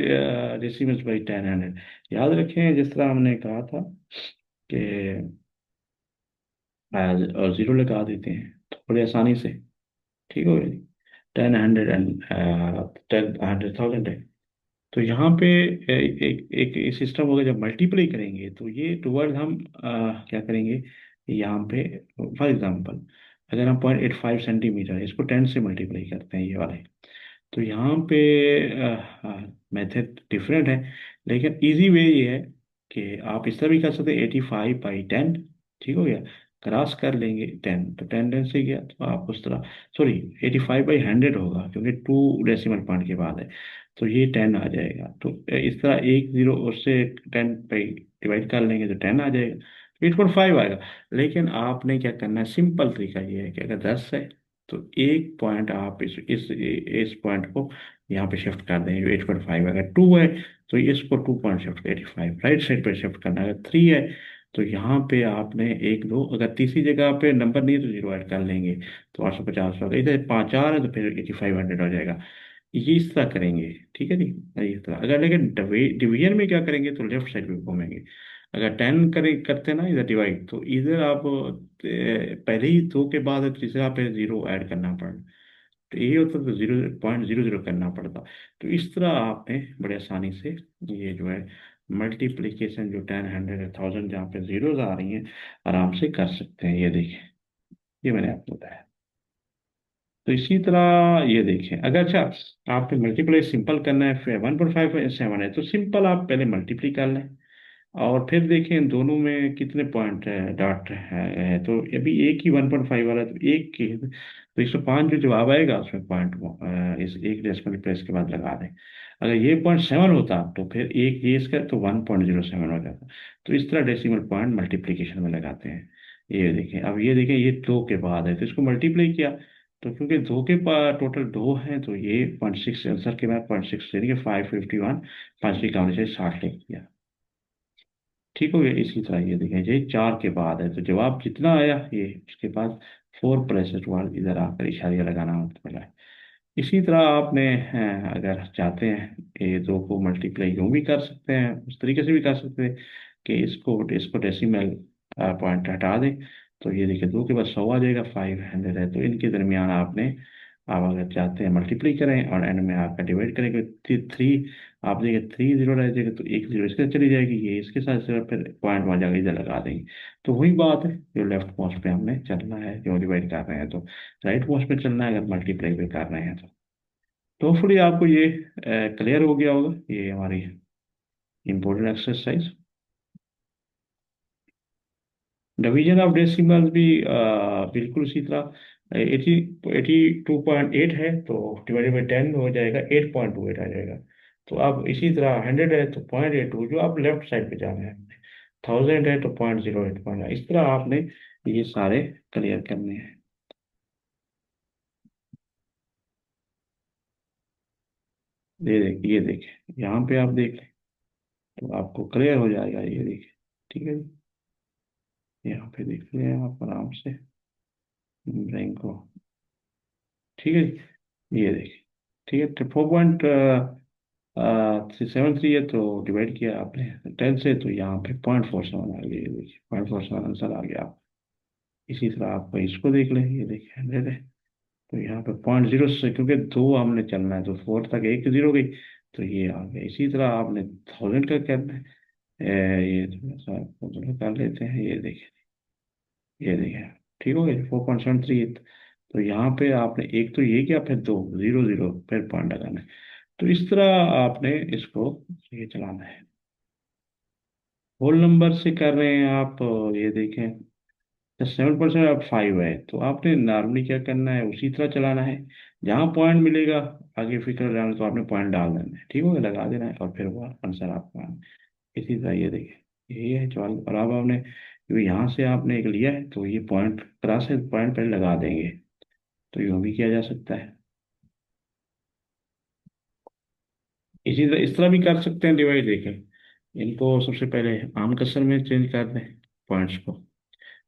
डेसिमल्स बाई 10 100, याद रखें जिस तरह हमने कहा था कि और ज़ीरो लगा देते हैं तो बड़े आसानी से। ठीक हो गया जी। 10 100 एंड 10 100 1000 है। तो यहाँ पे एक सिस्टम होगा, जब मल्टीप्लाई करेंगे तो ये टुवर्ड हम क्या करेंगे, यहाँ पे फॉर एग्जांपल अगर हम 0.85 सेंटीमीटर इसको 10 से मल्टीप्लाई करते हैं, ये वाले, तो यहाँ पे मेथड डिफरेंट है, लेकिन इजी वे ये है कि आप इस तरह भी कर सकते हैं, 85/10, ठीक हो गया, क्रॉस कर लेंगे 10, तो 10 से गया तो आप उस तरह, सॉरी, 85/100 होगा क्योंकि 2 डेसिमल पॉइंट के बाद है, तो ये 10 आ जाएगा। तो इस तरह एक जीरो उससे 10 डिवाइड कर लेंगे तो 10 आ जाएगा, 8.5 आएगा। लेकिन आपने क्या करना है, सिंपल तरीका ये है कि अगर 10 है तो एक पॉइंट आप इस पॉइंट को यहाँ पे शिफ्ट कर देंगे, 8.5। अगर 2 है तो इसको 2 पॉइंट शिफ्ट, 85 राइट साइड पे शिफ्ट करना है। अगर 3 है तो यहाँ पे आपने एक दो, अगर तीसरी जगह पे नंबर नहीं है तो जीरो ऐड कर लेंगे, तो 850 होगा। इधर 5 4 है तो फिर 8500 हो जाएगा। ये इस तरह करेंगे, ठीक है जी। इस तरह अगर, लेकिन डिवीजन में क्या करेंगे तो लेफ्ट साइड पे घूमेंगे। अगर 10 करते ना इधर डिवाइड, तो इधर आप पहले ही 2 के बाद तीसरा पे जीरो ऐड करना पड़ेगा, तो ये होता तो 0.00 करना पड़ता। तो इस तरह आपने बड़े आसानी से ये जो है मल्टीप्लीकेशन, जो 10 100 1000 जहाँ पे जीरोज आ रही हैं, आराम से कर सकते हैं। ये देखिए, ये मैंने आपको बताया। तो इसी तरह ये देखें, अगर अच्छा आपने मल्टीप्लाई सिंपल करना है, फिर 1.5 7 है तो सिंपल आप पहले मल्टीप्लाई कर लें और फिर देखें दोनों में कितने पॉइंट है, डॉट है। तो अभी एक ही 1.5 वाला है, तो एक के, तो 105 जो जवाब आएगा उसमें पॉइंट इस एक डेसिमल प्लेस के बाद लगा दें। अगर ये 0.7 होता तो फिर एक ये इसका तो 1.07 हो जाता। तो इस तरह डेसिमल पॉइंट मल्टीप्लीकेशन में लगाते हैं। ये देखें, अब ये देखें, ये 2 के बाद है तो इसको मल्टीप्लाई किया, तो क्योंकि 2 के पास टोटल 2 हैं तो ये 0.6, आंसर के बाद 0.6 यानी कि 551, पांचवी काउंट से 60 लिख दिया, ठीक हो गया। इसी तरह ये देखें, ये 4 के बाद है तो जवाब जितना आया ये उसके बाद 4+1 इधर आकर इशारिया लगाना मिला है। इसी तरह आपने अगर चाहते हैं ये दो को मल्टीप्लाई यूँ भी कर सकते हैं, उस तरीके से भी कर सकते हैं कि इसको इसको डेसिमल पॉइंट हटा दें, तो ये देखिए 2 के बाद 100 आ जाएगा, 500 है। तो इनके दरमियान आपने, आप अगर चाहते हैं मल्टीप्लाई करें और एंड में आपका डिवाइड करेंगे, थ्री, आप देखिए 3 जीरो रह जाएगा तो एक जीरो इसके साथ चली जाएगी, ये इसके साथ सिर्फ फिर पॉइंट वहाँ जाकर इधर लगा देंगे। तो वही बात है, जो लेफ्ट मोस्ट पे हमने चलना है, जो डिवाइड कर रहे हैं तो राइट मोस्ट पे चलना है, अगर मल्टीप्लाई भी कर रहे हैं तो होपफुली आपको ये क्लियर हो गया होगा, ये हमारी important exercise. Division of decimals भी बिल्कुल उसी तरह, 82.8 है तो डिवाइडेड बाई 10 हो जाएगा, 8.28 आ जाएगा। तो अब इसी तरह 100 है तो 0.82, जो आप लेफ्ट साइड पे जाना है। 1000 है तो 0.08 पॉइंट, इस तरह आपने ये सारे क्लियर करने हैं। ये देखिए यहाँ पे आप देख लें तो आपको क्लियर हो जाएगा, ये देखिए, ठीक है जी। यहाँ पे देख लें आप आराम से बैंक को, ठीक है जी। ये देखिए, ठीक है, तो 4.373 है तो डिवाइड किया आपने 10 से, तो यहाँ पे 0.47 आ गया, ये देखिए 0.47 आंसर आ गया। इसी तरह आप इसको देख लें, ये देखिए 100 है तो यहाँ पे 0.0 से, क्योंकि दो हमने चलना है तो 4 तक एक जीरो गई, तो ये आ गया। इसी तरह आपने 1000 का करना है, ये थोड़ा सा थोड़ा कर लेते हैं, ये देखिए, ये देखिए, ठीक हो गया 4.73। तो यहाँ पे आपने एक तो ये किया, फिर दो जीरो जीरो, फिर पॉइंट लगाना है। तो इस तरह आपने इसको ये चलाना है। होल नंबर से कर रहे हैं आप, ये देखें 7% अब 5 है तो आपने नॉर्मली क्या करना है, उसी तरह चलाना है। जहाँ पॉइंट मिलेगा आगे फिक्र डालना तो आपने पॉइंट डाल देना है, ठीक हो गया, लगा देना है और फिर वो आंसर आपको आना है। इसी तरह ये देखिए, यही है सवाल। और अब आपने, क्योंकि यहाँ से आपने एक लिया है तो ये पॉइंट क्रॉस है, पॉइंट पहले लगा देंगे, तो यूँ भी किया जा सकता है। इसी तरह इस तरह भी कर सकते हैं डिवाइड, देखें इनको सबसे पहले आम कसर में चेंज कर दें पॉइंट्स को,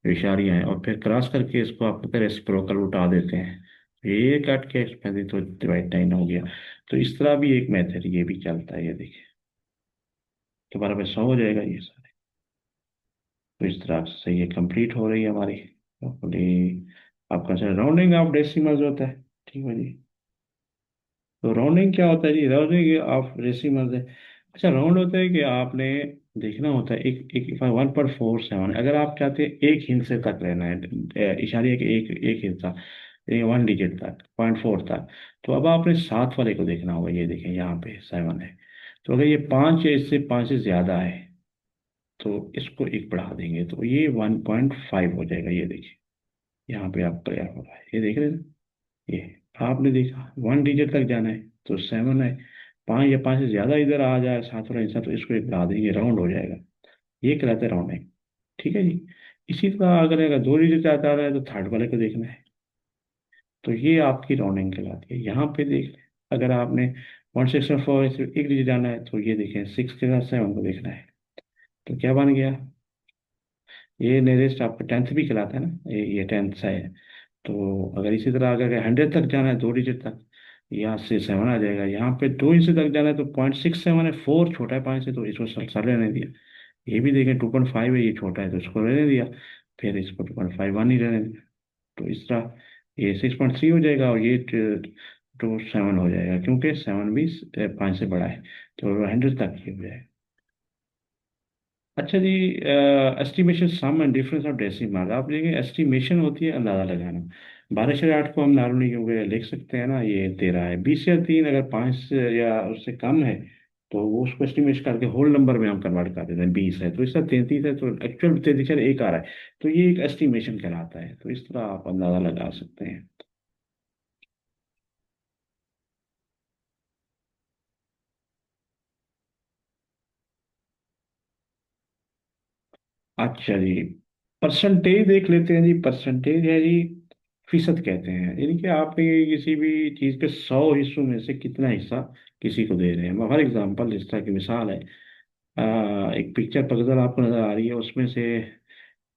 जो इशारियाँ हैं, और फिर क्रॉस करके इसको आप फिर रेसिप्रोकल उठा देते हैं, ये कट के इसमें भी तो डिवाइड 9 हो गया। तो इस तरह भी एक मेथड ये भी चलता है, ये देखिए दोबारा पे 100 हो जाएगा ये सारे। तो इस तरह से ये कंप्लीट हो रही है हमारी अपनी, आपका सर राउंडिंग ऑफ डेसिमल्स होता है, ठीक है जी। तो राउंडिंग क्या होता है जी, राउंडिंग ऑफ डेसिमल्स है। अच्छा, राउंड होता है कि आपने देखना होता है एक एक 1.47, अगर आप चाहते हैं एक हिस्से तक लेना है, इशारे के एक एक हिस्सा, ये 1 डिजिट तक, 0.4 तक। तो अब आपने साथ वाले को देखना होगा, ये देखें यहाँ पे 7 है। तो अगर ये 5 है, इससे 5 से ज़्यादा है, तो इसको एक बढ़ा देंगे तो ये 1.5 हो जाएगा। ये देखिए यहाँ पे आप क्लियर हो रहा है, ये देख रहे हैं ना? ये आपने देखा 1 डिजिट तक जाना है तो 7 है। 5 या 5 से ज़्यादा इधर आ जाए साथ वाला हिस्सा, तो इसको एक बढ़ा देंगे, राउंड हो जाएगा। ये कहलाता है राउंडिंग। ठीक है जी। इसी तरह अगर 2 डिजिट आता रहा है तो थर्ड वाले को देखना है, तो ये आपकी राउंडिंग कहलाती है। यहाँ पे देख लें, अगर आपने 1/6 सिर्फ एक डिजिट जाना है, तो ये देखें 6 के साथ 7 को देखना है। तो क्या बन गया, ये नियरेस्ट आपका 10th भी कहलाता है ना, ये 10th सा है। तो अगर इसी तरह अगर 100 तक जाना है 2 डिजिट तक, यहाँ से 7 आ जाएगा। यहाँ पे 2 इंच तक जाना है तो 0.67 है, 4 छोटा है 5 से, तो इसको सर रहने दिया। ये भी देखें 2.5 है, ये छोटा है तो इसको रहने दिया। फिर इसको 2.51 ही रहने दिया। तो इस तरह ये 6.3 हो जाएगा, और ये 2.7 हो जाएगा, क्योंकि 7 भी 5 से बड़ा है। तो 100 तक ये हो जाएगा। अच्छा जी, estimation sum and difference of decimal. आप देखिए एस्टिमेशन होती है अंदाज़ा लगाना। 12/8 को हम नॉर्मली क्योंकि लिख सकते हैं ना, ये 13 है। 20 या 3 अगर 5 से या उससे कम है, तो वो उसको एस्टिमेट करके होल नंबर में हम कन्वर्ट कर देते हैं। 20 है तो इसका 33 है, तो एक्चुअल 33 एक आ रहा है। तो ये एक एस्टिमेशन कहलाता है। तो इस तरह आप अंदाज़ा लगा सकते हैं। अच्छा जी, परसेंटेज देख लेते हैं जी। परसेंटेज है जी, फीसद कहते हैं। यानी कि आप ये किसी भी चीज़ के 100 हिस्सों में से कितना हिस्सा किसी को दे रहे हैं। फॉर एग्जाम्पल इस तरह की मिसाल है, एक पिक्चर पजल आपको नज़र आ रही है, उसमें से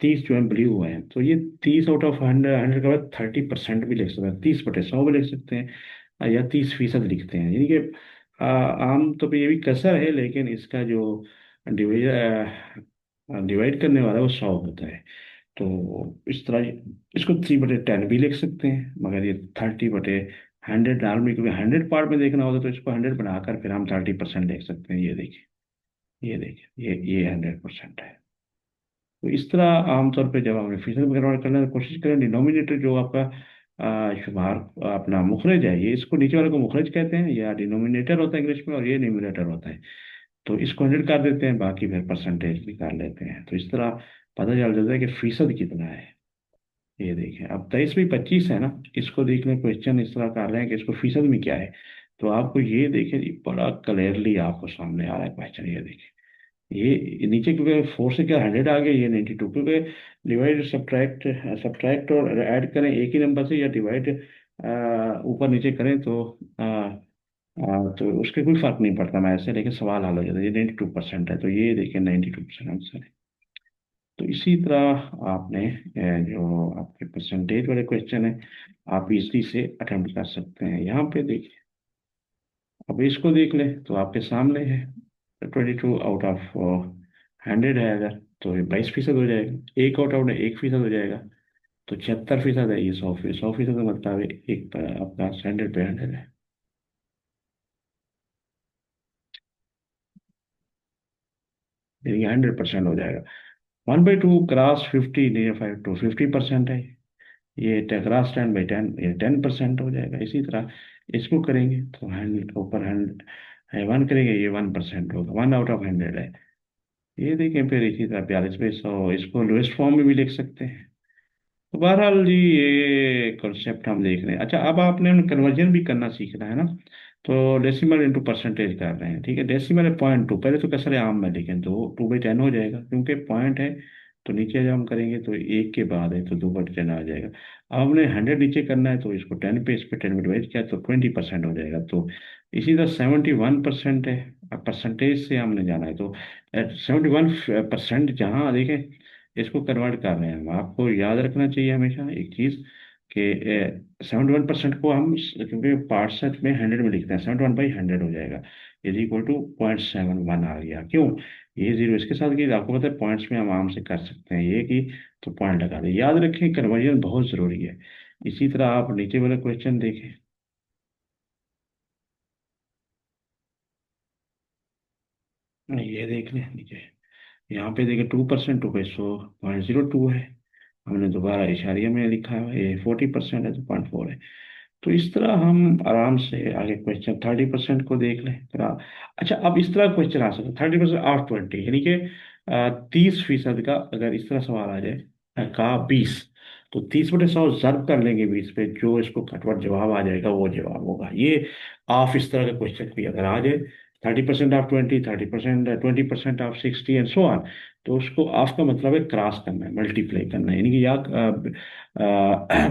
30 जो है ब्लू हुए हैं, तो ये 30 आउट ऑफ 100, 100 के बाद 30% भी लिख सकते हैं, 30/100 भी लिख सकते हैं, या 30% लिखते हैं। यानी कि आम तो पे ये भी कसर है, लेकिन इसका जो डिवाइड करने वाला है वो 100 होता है। तो इस तरह इसको 3/10 भी लिख सकते हैं, मगर ये 30/100 नॉर्मली, क्योंकि 100 पार्ट में देखना होता है, तो इसको 100 बनाकर फिर हम 30% लिख सकते हैं। ये देखिए, ये देखिए, ये 100% है। तो इस तरह आमतौर पे जब हमने फिजल में कन्वर्ट करने की कोशिश करें, डिनोमिनेटर जो आपका शुमार अपना मुखरज है, ये इसको नीचे वाले को मुखरज कहते हैं, या डिनोमिनेटर होता है इंग्लिश में, और ये न्यूमरेटर होता है। तो इसको 100 कर देते हैं, बाकी फिर परसेंटेज भी कर लेते हैं। तो इस तरह पता चल जाता है कि फीसद कितना है। ये देखें, अब 23/25 है ना, इसको देखने क्वेश्चन इस तरह कर रहे हैं कि इसको फीसद में क्या है। तो आपको ये देखें, ये बड़ा क्लियरली आपको सामने आ रहा है क्वेश्चन। ये देखें, ये नीचे क्योंकि 4 से क्या 100 आ गया, ये 92, क्योंकि डिवाइड सब्ट्रैक्ट, सब्ट्रैक्ट और ऐड करें एक ही नंबर से, या डिवाइड ऊपर नीचे करें, तो उसके कोई फर्क नहीं पड़ता मैं ऐसे, लेकिन सवाल हल हो जाता है। ये 92% है, तो ये देखिए 92% आंसर है। तो इसी तरह आपने जो आपके परसेंटेज वाले क्वेश्चन है, आप इजली से अटेम्प्ट कर सकते हैं। यहाँ पे देखिए, अब इसको देख लें तो आपके सामने है, 22 आउट ऑफ 100 है अगर, तो ये 22% हो जाएगा। 1 आउट ऑफ 1% हो जाएगा, तो 76% है। ये 100% का मतलब है एक आपका 100 पे 100 है। ये 100% हो जाएगा। 1/2 क्रॉस 50 नियर 5 to 50% है। ये क्रॉस 10/10, ये 10% हो जाएगा। इसी तरह इसको करेंगे तो 100 ऊपर 100 1 करेंगे, ये 1% होगा। 1 आउट ऑफ 100 है। ये देखें, फिर इसी तरह 42/100, इसको लोएस्ट फॉर्म में भी लिख सकते हैं। तो बहरहाल जी, ये कॉन्सेप्ट हम देख रहे हैं। अच्छा, अब आपने कन्वर्जन भी करना सीखना है ना। तो डेसिमल इंटू परसेंटेज कर रहे हैं, ठीक है। डेसिमल है 0.2, पहले तो कसर आम में लिखें तो 2/10 हो जाएगा, क्योंकि पॉइंट है। तो नीचे जब हम करेंगे तो एक के बाद है, तो 2/10 आ जाएगा। अब हमने 100 नीचे करना है, तो इसको 10 पे, इस पे 10 में डिवाइड किया तो 20% हो जाएगा। तो इसी तरह 71% है। अब परसेंटेज से हमने जाना है, तो 71% जहाँ देखें, इसको कन्वर्ट कर रहे हैं हम। आपको याद रखना चाहिए हमेशा एक चीज़, कि 71% को हम, क्योंकि पार्ट सेट में 100 में लिखते हैं, 71/100 हो जाएगा। इज इक्वल टू 0.71 आ गया। क्यों, ये जीरो इसके साथ की, आपको पता है पॉइंट्स में हम आराम से कर सकते हैं ये कि, तो पॉइंट लगा दें। याद रखें, कन्वर्जन बहुत ज़रूरी है। इसी तरह आप नीचे वाला क्वेश्चन देखें। ये देख लें नीचे, यहाँ पे देखें 2%, 2/100 0.02 है। हमने दोबारा इशारिया में लिखा है, ये 40% है तो 0.4 है। तो इस तरह हम आराम से आगे क्वेश्चन 30% को देख लें फिर अच्छा, अब इस तरह क्वेश्चन आ सकता है 30% ऑफ 20, यानी कि 30% का अगर इस तरह सवाल आ जाए, का 20, तो 30/100 जब्त कर लेंगे 20 पे, जो इसको कटवट जवाब आ जाएगा वो जवाब होगा ये। ऑफ इस तरह का क्वेश्चन भी अगर आ जाए, 30% of 20, 30%, 20% of 60 and so on, तो उसको ऑफ का मतलब है क्रॉस करना है, मल्टीप्लाई करना है, यानी कि या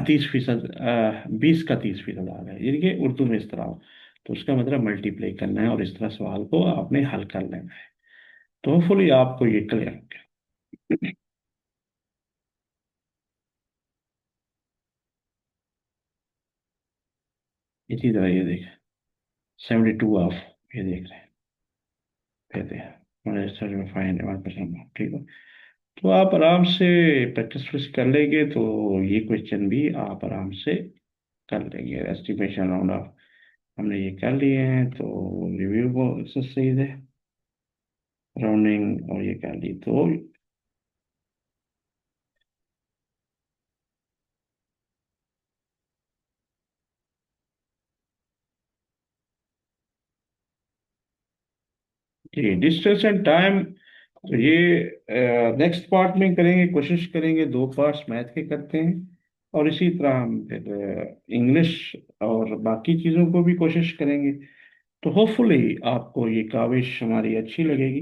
30%, 20 का 30% आ रहा है, यानी कि उर्दू में इस तरह हो, तो उसका मतलब मल्टीप्लाई करना है और इस तरह सवाल को आपने हल कर लेना है। तो होपफुली आपको ये क्लियर हो गया। इसी तरह ये देखें, 72 ऑफ, ये देख रहे हैं, कहते हैं 1%, ठीक है। तो आप आराम से प्रैक्टिस कर लेंगे तो ये क्वेश्चन भी आप आराम से कर लेंगे। एस्टिमेशन राउंड ऑफ हमने ये कर लिए हैं, तो रिव्यू को एक्सरसाइज है, राउंडिंग और ये कर ली तो जी डिस्टेंस एंड टाइम, तो ये नेक्स्ट पार्ट में करेंगे, कोशिश करेंगे, 2 पार्ट्स मैथ के करते हैं, और इसी तरह हम फिर इंग्लिश और बाकी चीज़ों को भी कोशिश करेंगे। तो होपफुली आपको ये काविश हमारी अच्छी लगेगी।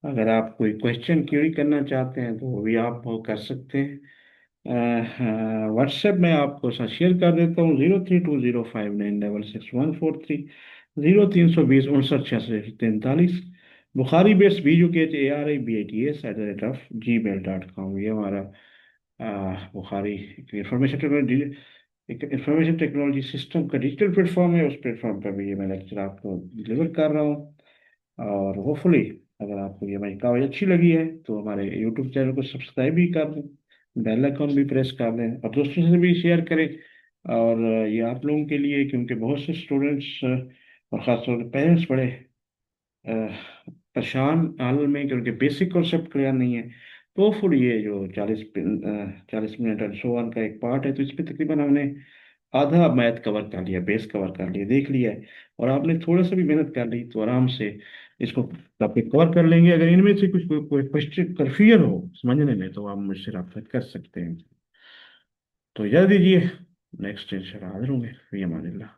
अगर आप कोई क्वेश्चन क्यूरी करना चाहते हैं तो वो भी आप वो कर सकते हैं। व्हाट्सएप में आपको साथ शेयर कर देता हूँ, 0320596614 0320 69 66 43। बुखारी बेस BUKHARIBATS@gmail.com, ये हमारा बुखारी इंफॉर्मेशन टेक्नोलॉजी, एक इंफॉर्मेशन टेक्नोलॉजी सिस्टम का डिजिटल प्लेटफॉर्म है। उस प्लेटफॉर्म पर भी ये मैं लेक्चर आपको डिलीवर कर रहा हूँ। और होपफुली अगर आपको ये हमारी कावज अच्छी लगी है तो हमारे यूट्यूब चैनल को सब्सक्राइब भी कर दें, बेल आइकन भी प्रेस कर दें और दोस्तों से भी शेयर करें। और ये आप लोगों के लिए, क्योंकि बहुत से स्टूडेंट्स और ख़ासतौर पर पेरेंट्स बड़े अ, परेशान हाल में, क्योंकि बेसिक कॉन्सेप्ट क्लियर नहीं है। तो फिर ये जो 40 मिनट एंड सो ऑन का एक पार्ट है, तो इस पे तकरीबन हमने आधा मैथ कवर कर लिया, बेस कवर कर लिया, देख लिया है। और आपने थोड़ा सा भी मेहनत कर ली तो आराम से इसको टॉपिक कवर कर लेंगे। अगर इनमें से कुछ कोई क्वेश्चन कन्फ्यूजन हो समझने में तो आप मुझसे रब्ता कर सकते हैं। तो इजाज़त दीजिए, नेक्स्ट इंशाल्लाह हाजिर होंगे। फी अमानिल्लाह।